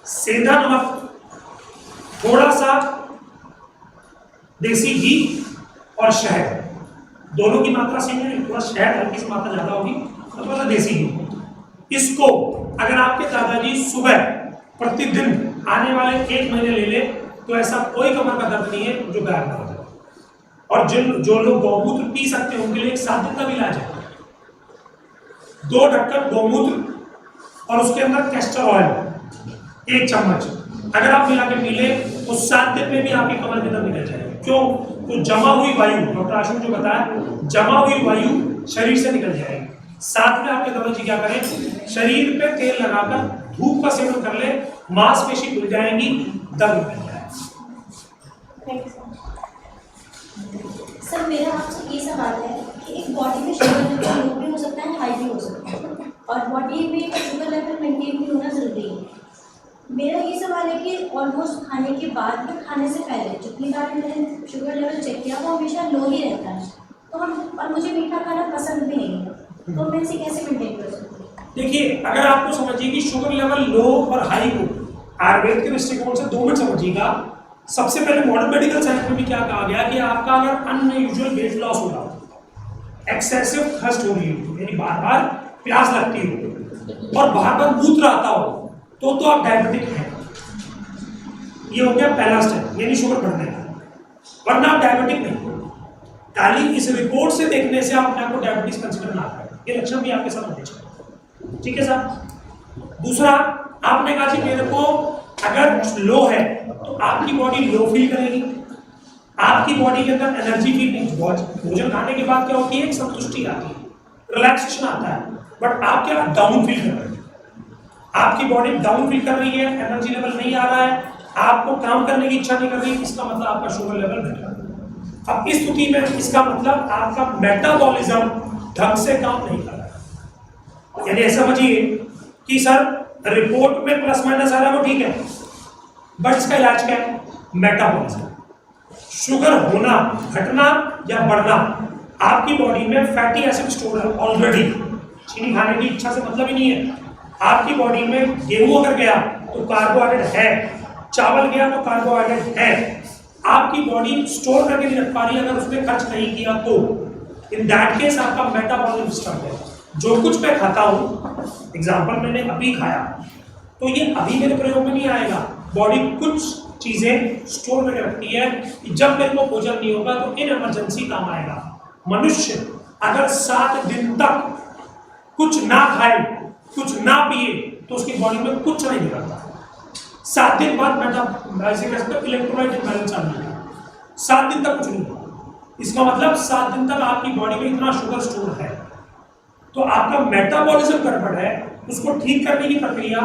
सेंधा नमक, थोड़ा सा देसी घी और शहद, दोनों की मात्रा सेम है, थोड़ा शहद हल्की सी मात्रा ज्यादा होगी और थोड़ा सा देसी घी। इसको अगर आपके दादाजी सुबह प्रतिदिन आने वाले 1 महीने ले ले तो ऐसा कोई कमर का दर्द नहीं है जो गायब ना हो जाए। और जो लोग गौमूत्र पी सकते हैं उनके लिए 7 दिन का भी इलाज है। 2 ढक्कन गौमूत्र और उसके अंदर कैस्टर ऑयल 1 चम्मच अगर आप मिला के पी ले तो 7 दिन में भी आपकी कमर के दर्द निकल जाएगा। क्यों? तो जमा हुई वायु, डॉक्टर आशु ने जो बताया, जमा हुई वायु शरीर से निकल जाएगी। साथ में आपके दादाजी क्या करें, शरीर पे तेल लगाकर धूप का सेवन कर ले, मांसपेशी खुल जाएंगी, दर्द मिल जाएगा। सर मेरा आपसे ये सवाल है कि एक बॉडी में शुगर लेवल लो भी हो सकता है, हाई भी हो सकता है, और बॉडी में शुगर लेवल मेंटेन भी होना जरूरी है। मेरा ये सवाल है कि ऑलमोस्ट खाने के बाद या खाने से पहले जितनी बार मैंने शुगर लेवल चेक किया वो हमेशा लो ही रहता है, तो हम और मुझे मीठा खाना पसंद भी नहीं है, तो मैं इसे कैसे मेंटेन कर सकती हूँ? देखिए, अगर आपको समझिए कि शुगर लेवल लो और हाई को आयुर्वेद के दृष्टिकोण से 2 मिनट समझिएगा। सबसे पहले मॉडर्न मेडिकल साइंस में भी क्या कहा गया कि आपका अगर अनयूजुअल वेट लॉस हो रहा हो, एक्सेसिव थर्स्ट हो रही हो, यानी बार बार प्यास लगती हो और बार बार मूत्र आता हो, तो आप डायबिटिक हैं। ये हो गया पहला स्टेप, यानी शुगर बढ़ने का, वरना आप डायबिटिक नहीं। खाली इस रिपोर्ट से देखने से आप अपने आप को डायबिटीज कंसिडर ना करें, ये लक्षण भी आपके साथ होने चाहिए। ठीक है साहब। दूसरा, आपने कहा कि मेरे को अगर लो है तो आपकी बॉडी लो फील करेगी, आपकी बॉडी के अंदर एनर्जी फील नहीं, भोजन खाने के बाद क्या होती है, एक संतुष्टि आती है, रिलैक्सेशन आता है, बट आप क्या डाउन फील कर रहे हैं, आपकी बॉडी डाउन फील कर रही है, एनर्जी लेवल नहीं आ रहा है, आपको काम करने की इच्छा नहीं कर रही, इसका मतलब आपका शुगर लेवल घट रहा है। अब इस स्थिति में इसका मतलब आपका मेटाबॉलिज्म ढंग से काम नहीं कर रहा है। यानी ऐसा समझिए कि सर रिपोर्ट में प्लस माइनस आ रहा है वो ठीक है, बट इसका इलाज क्या है, मेटाबॉलिज्म। शुगर होना, घटना या बढ़ना, आपकी बॉडी में फैटी एसिड स्टोर है ऑलरेडी, चीनी खाने की इच्छा से मतलब ही नहीं है। आपकी बॉडी में गेहूं अगर गया तो कार्बोहाइड्रेट है, चावल गया तो कार्बोहाइड्रेट है, आपकी बॉडी स्टोर करके नहीं रख पा रही अगर उसमें खर्च नहीं किया तो इन दैट केस आपका मेटाबॉलिज्म स्टक है। जो कुछ मैं खाता हूँ, एग्जाम्पल मैंने अभी खाया, तो ये अभी मेरे प्रयोग में नहीं आएगा। बॉडी कुछ चीजें स्टोर करके रखती है कि जब मेरे को भोजन नहीं होगा तो इन इमरजेंसी काम आएगा। मनुष्य अगर 7 दिन तक कुछ ना खाए, कुछ ना पिए, तो उसकी बॉडी में कुछ नहीं बिगड़ता। 7 दिन बाद इलेक्ट्रोलाइट इम्बैलेंस आ जाएगा, 7 दिन तक कुछ नहीं होगा। इसका मतलब 7 दिन तक आपकी बॉडी में इतना शुगर स्टोर है, तो आपका मेटाबॉलिज्म गड़बड़ है। उसको ठीक करने की प्रक्रिया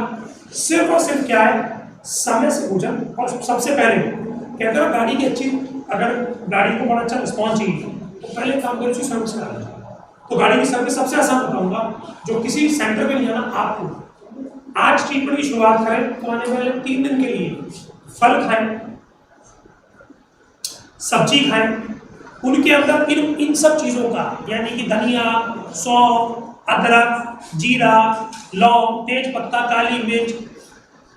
सिर्फ और सिर्फ क्या है, समय से भोजन। और सबसे पहले कहते हैं गाड़ी की अच्छी, अगर गाड़ी को बड़ा अच्छा रिस्पॉन्स चाहिए तो पहले काम करें, उसकी सर्विस करा लें। तो गाड़ी की सर्विस सबसे आसान बताऊंगा, जो किसी सेंटर में नहीं जाना, आपको आज ट्रीटमेंट की शुरुआत करें तो आने वाले 3 दिन के लिए फल खाएं, सब्जी खाएं, उनके अंदर इन सब चीजों का, यानी कि धनिया, सौंफ, अदरक, जीरा, लौंग, तेज पत्ता, काली मिर्च,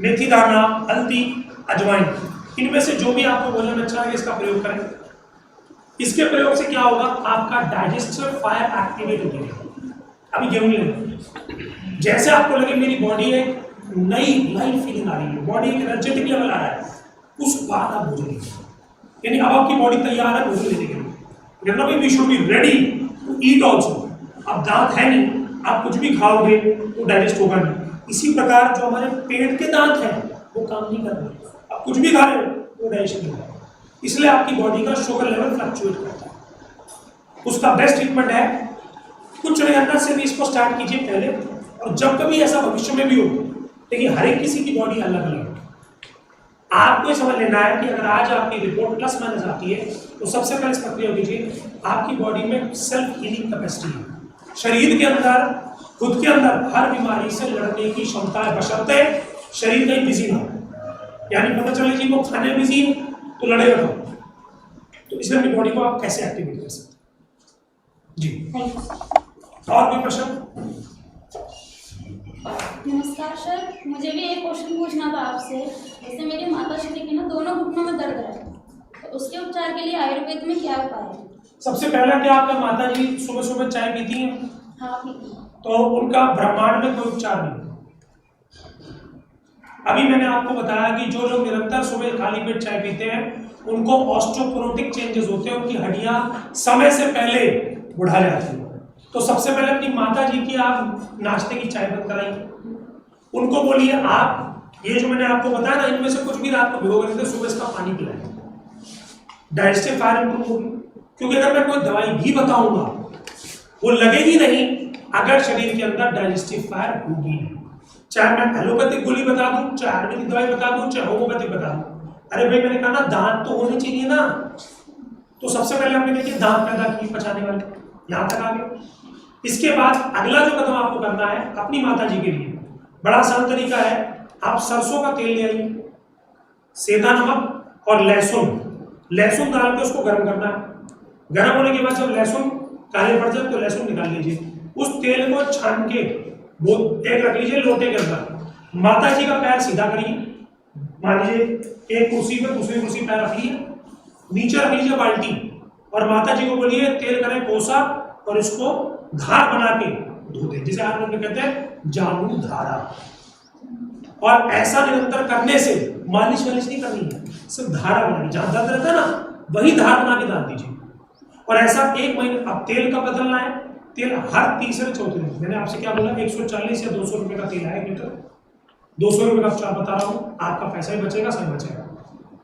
मेथी दाना, हल्दी, अजवाइन, इनमें से जो भी आपको बोलने में अच्छा लगे इसका प्रयोग करें। इसके प्रयोग से क्या होगा, आपका डाइजेस्टिव फायर एक्टिवेट हो जाएगा। अभी गेहूं ले, जैसे आपको लगे मेरी बॉडी एक नई लाइट फीलिंग आ रही है, बॉडी एक एनर्जेटिक लेवल आ रहा है, उस बाद आप भोजन लीजिए। यानी अब आपकी बॉडी तैयार है भोजन लेने के लिए। मतलब we should be ready to eat also. अब दांत है नहीं, आप कुछ भी खाओगे तो डाइजेस्ट होगा नहीं। इसी प्रकार जो हमारे पेट के दांत हैं वो काम नहीं कर रहे, आप कुछ भी खा रहे हो वो डाइजेशन नहीं होगा, इसलिए आपकी बॉडी का शुगर लेवल फ्लक्चुएट करता है। उसका बेस्ट ट्रीटमेंट है कुछ अंदर से भी इसको स्टार्ट कीजिए पहले, और जब कभी ऐसा भविष्य में भी हो, देखिए हर एक किसी की बॉडी अलग अलग है। आपको समझ लेना है कि अगर आज आपकी रिपोर्ट प्लस माइनस आती है तो सबसे पहले इस प्रक्रिया कीजिए, आपकी बॉडी में सेल्फ हीलिंग कैपेसिटी है, शरीर के अंदर खुद के अंदर हर बीमारी से लड़ने की क्षमता है, बशर्ते शरीर कहीं बिजी ना हो। यानी पता चले जी वो खाने बिजी है तो लड़ेगा तो, इसलिए अपनी बॉडी को आप कैसे एक्टिवेट कर सकते हैं जी। और कोई प्रश्न? नमस्कार सर, मुझे भी एक क्वेश्चन पूछना था आपसे। जैसे मेरी माताश्री के ना दोनों घुटनों में दर्द है, तो उसके उपचार के लिए आयुर्वेद में क्या उपाय है? सबसे पहला, क्या आपका माता जी सुबह सुबह चाय पीती हैं? हाँ पीती हूँ। तो उनका ब्रह्मांड में कोई उपचार नहीं। अभी मैंने आपको बताया कि जो लोग निरंतर सुबह खाली पेट चाय पीते हैं उनको ऑस्टियोपोरोटिक चेंजेस होते हैं, उनकी हड्डियां समय से पहले बुढ़ा जाती हैं। तो सबसे पहले अपनी माता जी की आप नाश्ते की चाय बंद कराइए, उनको बोलिए आप ये जो मैंने आपको बताया ना, इनमें से कुछ भी रात को भिगो कर सुबह इसका पानी पिलाएं, डाइजेस्टिव फायर इंप्रूव होगी। क्योंकि अगर मैं कोई दवाई भी बताऊंगा वो लगेगी नहीं अगर शरीर के अंदर डाइजेस्टिव फायर होगी नहीं। चाहे मैं एलोपैथिक गोली बता दूं, चाहे आयुर्वेदिक दवाई बता दूं, चाहे होम्योपैथिक बता दूं, अरे भाई मैंने कहा ना दांत तो होने चाहिए ना। तो सबसे पहले हमने देखिए दांत पैदा किए पचाने वाले, यहां तक आ गए। इसके बाद अगला जो कदम आपको करना है अपनी माता जी के लिए, बड़ा आसान तरीका है। आप सरसों का तेल ले आइए, सेंधा नमक और लहसुन डाल के उसको गर्म करना है। गर्म होने के बाद जब लहसुन काले पड़ जाए तो लहसुन निकाल लीजिए, उस तेल को छान के वो एक रख लीजिए लोटे के अंदर। माता जी का पैर सीधा करिए, मान लीजिए एक कुर्सी पे दूसरी कुर्सी पैर रख लीजिए, नीचे रख लीजिए बाल्टी, और माता जी को बोलिए तेल करें कोसा और इसको धार बना के धो दे, जिसे आयुर्वेद में कहते हैं जानु धारा। और ऐसा निरंतर करने से मालिश वालिश नहीं करनी है, सिर्फ धारा बनानी, जहां दर्द रहता है ना वही धार बना के डाल दीजिए। और ऐसा 1 महीने। अब तेल कब बदलना है? तेल हर तीसरे चौथे दिन। मैंने आपसे क्या बोला, 140 या 200 रुपए का तेल है 1 लीटर, 200 रुपए का चार्ज बता रहा हूँ, आपका पैसा भी बचेगा, सब बचेगा।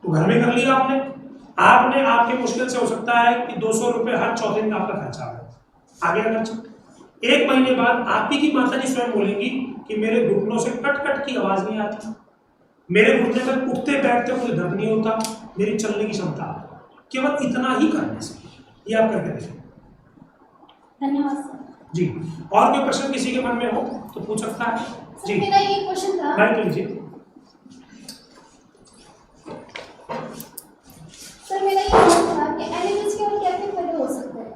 तो घर में कर लिया आपने आपके मुश्किल से हो सकता है कि 200 रुपए हर चौथे दिन आपका खर्चा है, आगे का खर्चा। 1 महीने बाद आप ही की माता जी स्वयं बोलेंगी कि मेरे घुटनों से कट कट की आवाज नहीं आती, मेरे घुटने में उठते बैठते मुझे दर्द नहीं होता, मेरी चलने की क्षमता। केवल इतना ही करने से ये आप करके देखें। धन्यवाद सर। जी, और कोई प्रश्न किसी के मन में हो तो पूछ सकता है जी। मेरा ये क्वेश्चन था, माइक लीजिए। सर मेरा ये क्वेश्चन था कि एनएबीएच के और क्या क्या फायदे हो सकते हैं?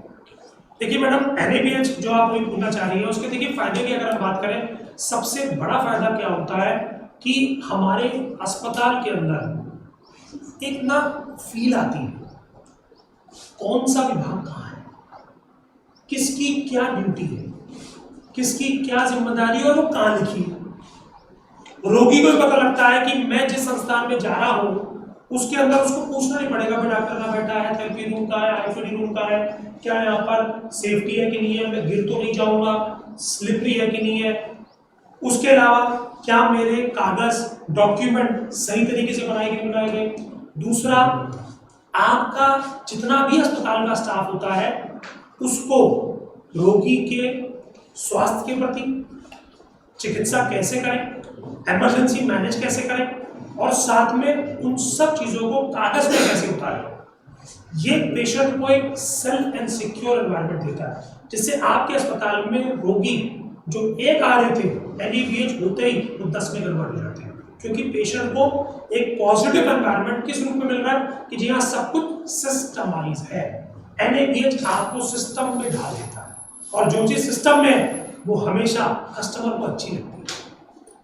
देखिए मैडम, एनएबीएच जो आप पूछना चाह रही है उसके देखिए फायदे की अगर हम बात करें, सबसे बड़ा फायदा क्या होता है कि हमारे अस्पताल के अंदर एक ना फील आती है कौन सा विभाग कहाँ है, किसकी क्या ड्यूटी है, किसकी क्या जिम्मेदारी और वो कहाँ लिखी है। रोगी को पता लगता है कि मैं जिस संस्थान में जा रहा हूँ उसके अंदर उसको पूछना नहीं पड़ेगा भाई डॉक्टर का बैठा है, थेरेपी रूम का है, आईसीयू रूम का है, क्या यहाँ पर सेफ्टी है कि नहीं है, मैं गिर तो नहीं जाऊंगा, स्लिपरी है कि नहीं है, उसके अलावा क्या मेरे कागज डॉक्यूमेंट सही तरीके से बनाए गए। दूसरा, आपका जितना भी अस्पताल का स्टाफ होता है उसको रोगी के स्वास्थ्य के प्रति चिकित्सा कैसे करें, इमरजेंसी मैनेज कैसे करें, और साथ में उन सब चीजों को कागज में कैसे उतारें, ये पेशेंट को एक सेल्फ एंड सिक्योर एनवायरनमेंट देता है, जिससे आपके अस्पताल में रोगी जो एक आ रहे थे एनएबीएच होते ही वो 10 में कन्वर्ट हो जाते हैं, क्योंकि पेशेंट को एक पॉजिटिव एनवायरनमेंट किस रूप में मिल रहा है कि जी हाँ सब कुछ सिस्टमाइज है। एनएबीएच आपको सिस्टम में ढाल देता है, और जो चीज सिस्टम में है वो हमेशा कस्टमर को अच्छी लगती है।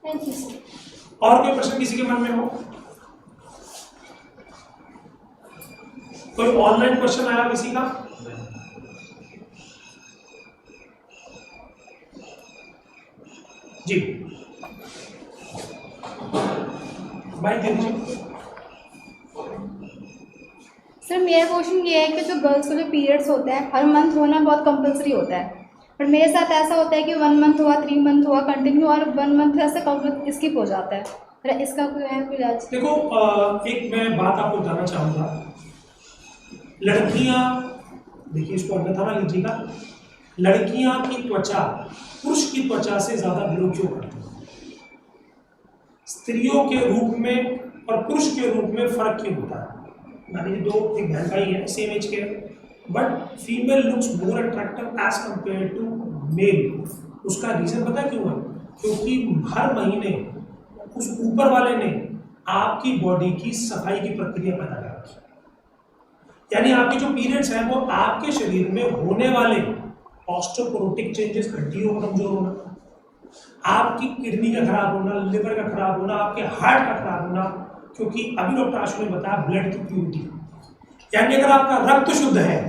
Thank you sir. और कोई प्रश्न किसी के मन में हो? कोई ऑनलाइन क्वेश्चन आया किसी का? जी भाई दे दीजिए। सर मेरा क्वेश्चन ये है कि जो गर्ल्स को जो पीरियड्स होते हैं हर मंथ होना बहुत कंपलसरी होता है, पर मेरे साथ ऐसा होता है कि 1 मंथ हुआ, 3 मंथ हुआ कंटिन्यू, और 1 मंथ ऐसा स्किप हो जाता है। फिर इसका कोई है कोई इलाज? देखो एक मैं बात आपको बताना चाहूँगा, लड़कियाँ देखिए इसको अन्यथा ना लीजिएगा, लड़कियाँ की त्वचा पुरुष की त्वचा से ज़्यादा ग्लो क्यों करती है? स्त्रियों के रूप में और पुरुष के रूप में फर्क क्यों होता है? मान लीजिए दो एक बहन भाई है सेम एज के, but female looks more attractive as compare to male. उसका रीजन पता है क्यों है? क्योंकि हर महीने उस ऊपर वाले ने आपकी बॉडी की सफाई की प्रक्रिया पैदा कर रखी है। यानी आपके जो पीरियड्स हैं वो आपके शरीर में होने वाले ऑस्टियोपोरोटिक चेंजेस, हड्डियों का कमजोर होना, आपकी किडनी का खराब होना, लिवर का खराब होना, आपके हार्ट का खराब होना, क्योंकि अभी डॉक्टर आशु ने बताया ब्लड की प्यूरिटी, यानी अगर आपका रक्त शुद्ध है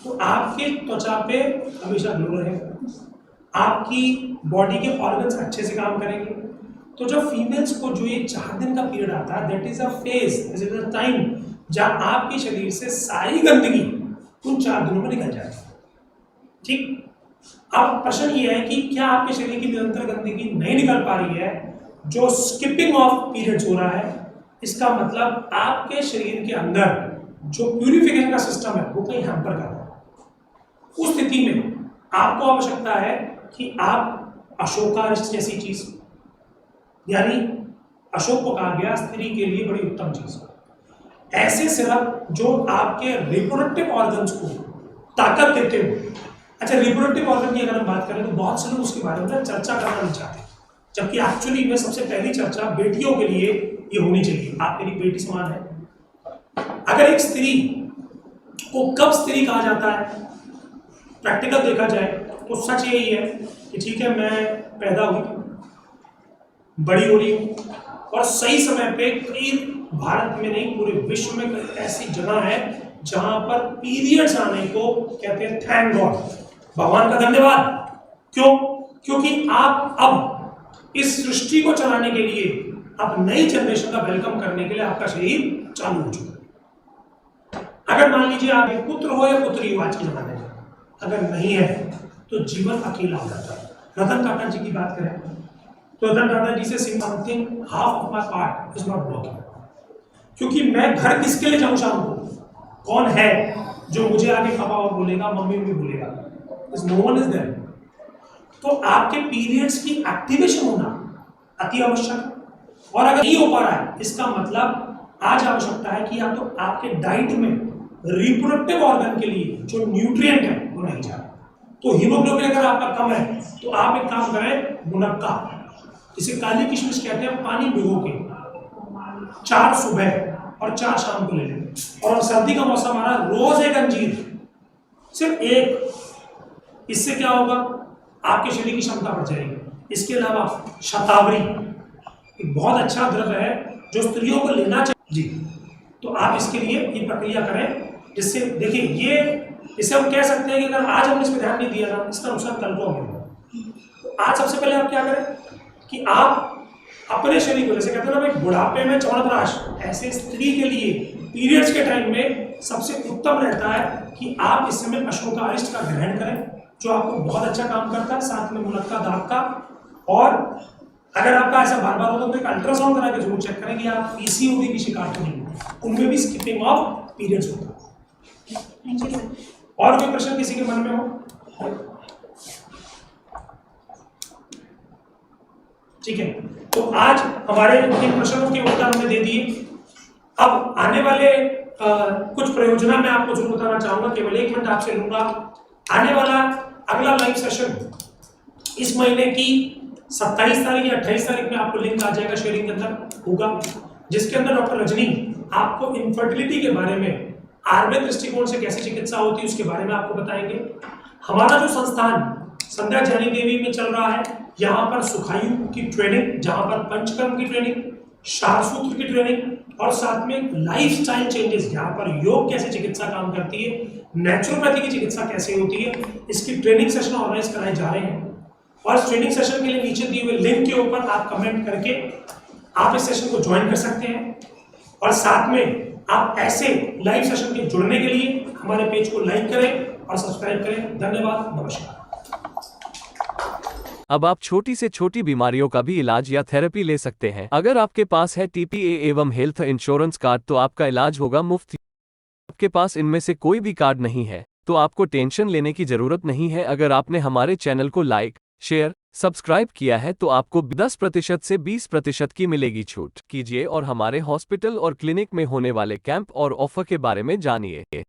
तो आपके त्वचा पे हमेशा ग्लो रहेगा, आपकी बॉडी के ऑर्गन्स अच्छे से काम करेंगे। तो जब फीमेल्स को जो ये 4 दिन का पीरियड आता है, that is a phase, this is a time जहां आपके शरीर से सारी गंदगी उन 4 दिनों में निकल जाएगी। ठीक, अब प्रश्न ये है कि क्या आपके शरीर की निरंतर गंदगी नहीं निकल पा रही है, जो स्किपिंग ऑफ पीरियड्स हो रहा है, इसका मतलब आपके शरीर के अंदर जो प्यूरिफिकेशन का सिस्टम है वो कहीं हैम्पर कर रहा है। उस स्थिति में आपको आवश्यकता है कि आप अशोकारिष्ट जैसी चीज, यानी अशोक को कहा गया स्त्री के लिए बड़ी उत्तम चीज, ऐसे सिरप जो आपके रिप्रोडक्टिव ऑर्गन्स को ताकत देते हो। अच्छा, रिप्रोडक्टिव ऑर्गन की अगर हम बात करें तो बहुत से लोग उसके बारे में चर्चा करना नहीं चाहते, जबकि एक्चुअली में सबसे पहली चर्चा बेटियों के लिए ये होनी चाहिए। आप मेरी बेटी समान है। अगर एक स्त्री को कब स्त्री कहा जाता है, प्रैक्टिकल देखा जाए तो सच यही है कि ठीक है, मैं पैदा हुई, बड़ी हो रही हूँ, और सही समय पे कई, भारत में नहीं पूरे विश्व में कई ऐसी जगह है जहां पर पीरियड्स आने को कहते हैं थैंक गॉड, भगवान का धन्यवाद। क्यों? क्योंकि आप अब इस सृष्टि को चलाने के लिए, अब नई जनरेशन का वेलकम करने के लिए आपका शरीर चालू हो चुका है। अगर मान लीजिए आप एक पुत्र हो या पुत्री हो आज के जमाने में, अगर नहीं है तो जीवन अकेला हो जाता है। रतन टाटा जी की बात करें तो रतन टाटा जी से something half of my part is not working, क्योंकि मैं घर किसके लिए जाऊं शाम को? कौन है जो मुझे आगे पापा और बोलेगा, मम्मी भी बोलेगा? No one is there. तो आपके पीरियड्स की एक्टिवेशन होना अति आवश्यक है, और अगर नहीं हो पा रहा है इसका मतलब आज आवश्यकता है कि या तो आपके डाइट में रिप्रोडक्टिव ऑर्गन के लिए जो न्यूट्रिएंट है वो नहीं जा रहा। तो हीमोग्लोबिन अगर आपका कम है तो आप एक काम करें, मुनक्का, जिसे काली किशमिश कहते हैं, पानी भिगो के 4 सुबह और 4 शाम को ले लें, और सर्दी का मौसम आ रहा, रोज एक अंजीर, सिर्फ एक। इससे क्या होगा? आपके शरीर की क्षमता बढ़ जाएगी। इसके अलावा शतावरी एक बहुत अच्छा द्रव्य है जो स्त्रियों को लेना चाहिए जी, तो आप इसके लिए ये प्रक्रिया करें, जिससे देखिए ये, इसे हम कह सकते हैं कि अगर आज हमने इस पर ध्यान नहीं दिया ना, इसका नुकसान कल को होगा। तो आज सबसे पहले आप क्या करें कि आप अपने शरीर को, जैसे कहते हैं ना भाई बुढ़ापे में चौड़प्राश, ऐसे स्त्री के लिए पीरियड्स के टाइम में सबसे उत्तम रहता है कि आप इस समय अशोकारिष्ट का ग्रहण करें, जो आपको बहुत अच्छा काम करता है, साथ में मुनक्का दाग का। और अगर आपका ऐसा बार बार होता है तो एक अल्ट्रासाउंड करा के जरूर चेक करें कि आप पीसीओडी की शिकायत तो नहीं होती, उनमें भी स्किपिंग ऑफ पीरियड्स होता है। Thank you sir. और कोई प्रश्न किसी के मन में हो? ठीक है, तो आज हमारे इन प्रश्नों के उत्तर हमने दे दिए। अब आने वाले कुछ प्रयोजना मैं आपको जरूर बताना चाहूंगा, केवल 1 मिनट आपसे लूंगा। आने वाला अगला लाइव सेशन इस महीने की 27 तारीख या 28 तारीख में आपको लिंक आ जाएगा, शेयरिंग के अंदर होगा, जिसके अंदर डॉक्टर रजनी आपको इनफर्टिलिटी के बारे में, आयुर्वेद दृष्टिकोण से कैसे चिकित्सा होती है उसके बारे में आपको बताएंगे। हमारा जो संस्थान संध्या जैनी देवी में चल रहा है, यहाँ पर सुखायु की ट्रेनिंग, जहाँ पर पंचकर्म की ट्रेनिंग, शारसूत्र की ट्रेनिंग, और साथ में लाइफस्टाइल चेंजेस, यहाँ पर योग कैसे चिकित्सा काम करती है, नेचुरोपैथी की चिकित्सा कैसे होती है, इसकी ट्रेनिंग सेशन ऑर्गेनाइज कराए जा रहे हैं। और इस ट्रेनिंग सेशन के लिए नीचे दिए हुए लिंक के ऊपर आप कमेंट करके आप इस सेशन को ज्वाइन कर सकते हैं। और साथ में आप ऐसे लाइव सेशन के जुड़ने के लिए हमारे पेज को लाइक करें और सब्सक्राइब करें। धन्यवाद, नमस्कार। अब आप छोटी से छोटी बीमारियों का भी इलाज या थेरेपी ले सकते हैं। अगर आपके पास है TPA एवं हेल्थ इंश्योरेंस कार्ड तो आपका इलाज होगा मुफ्त। आपके पास इनमें से कोई भी कार्ड नहीं है तो आपको टेंशन लेने की जरूरत नहीं है। अगर आपने हमारे चैनल को लाइक, शेयर, सब्सक्राइब किया है तो आपको 10% से 20% की मिलेगी छूट। कीजिए और हमारे हॉस्पिटल और क्लिनिक में होने वाले कैंप और ऑफर के बारे में जानिए।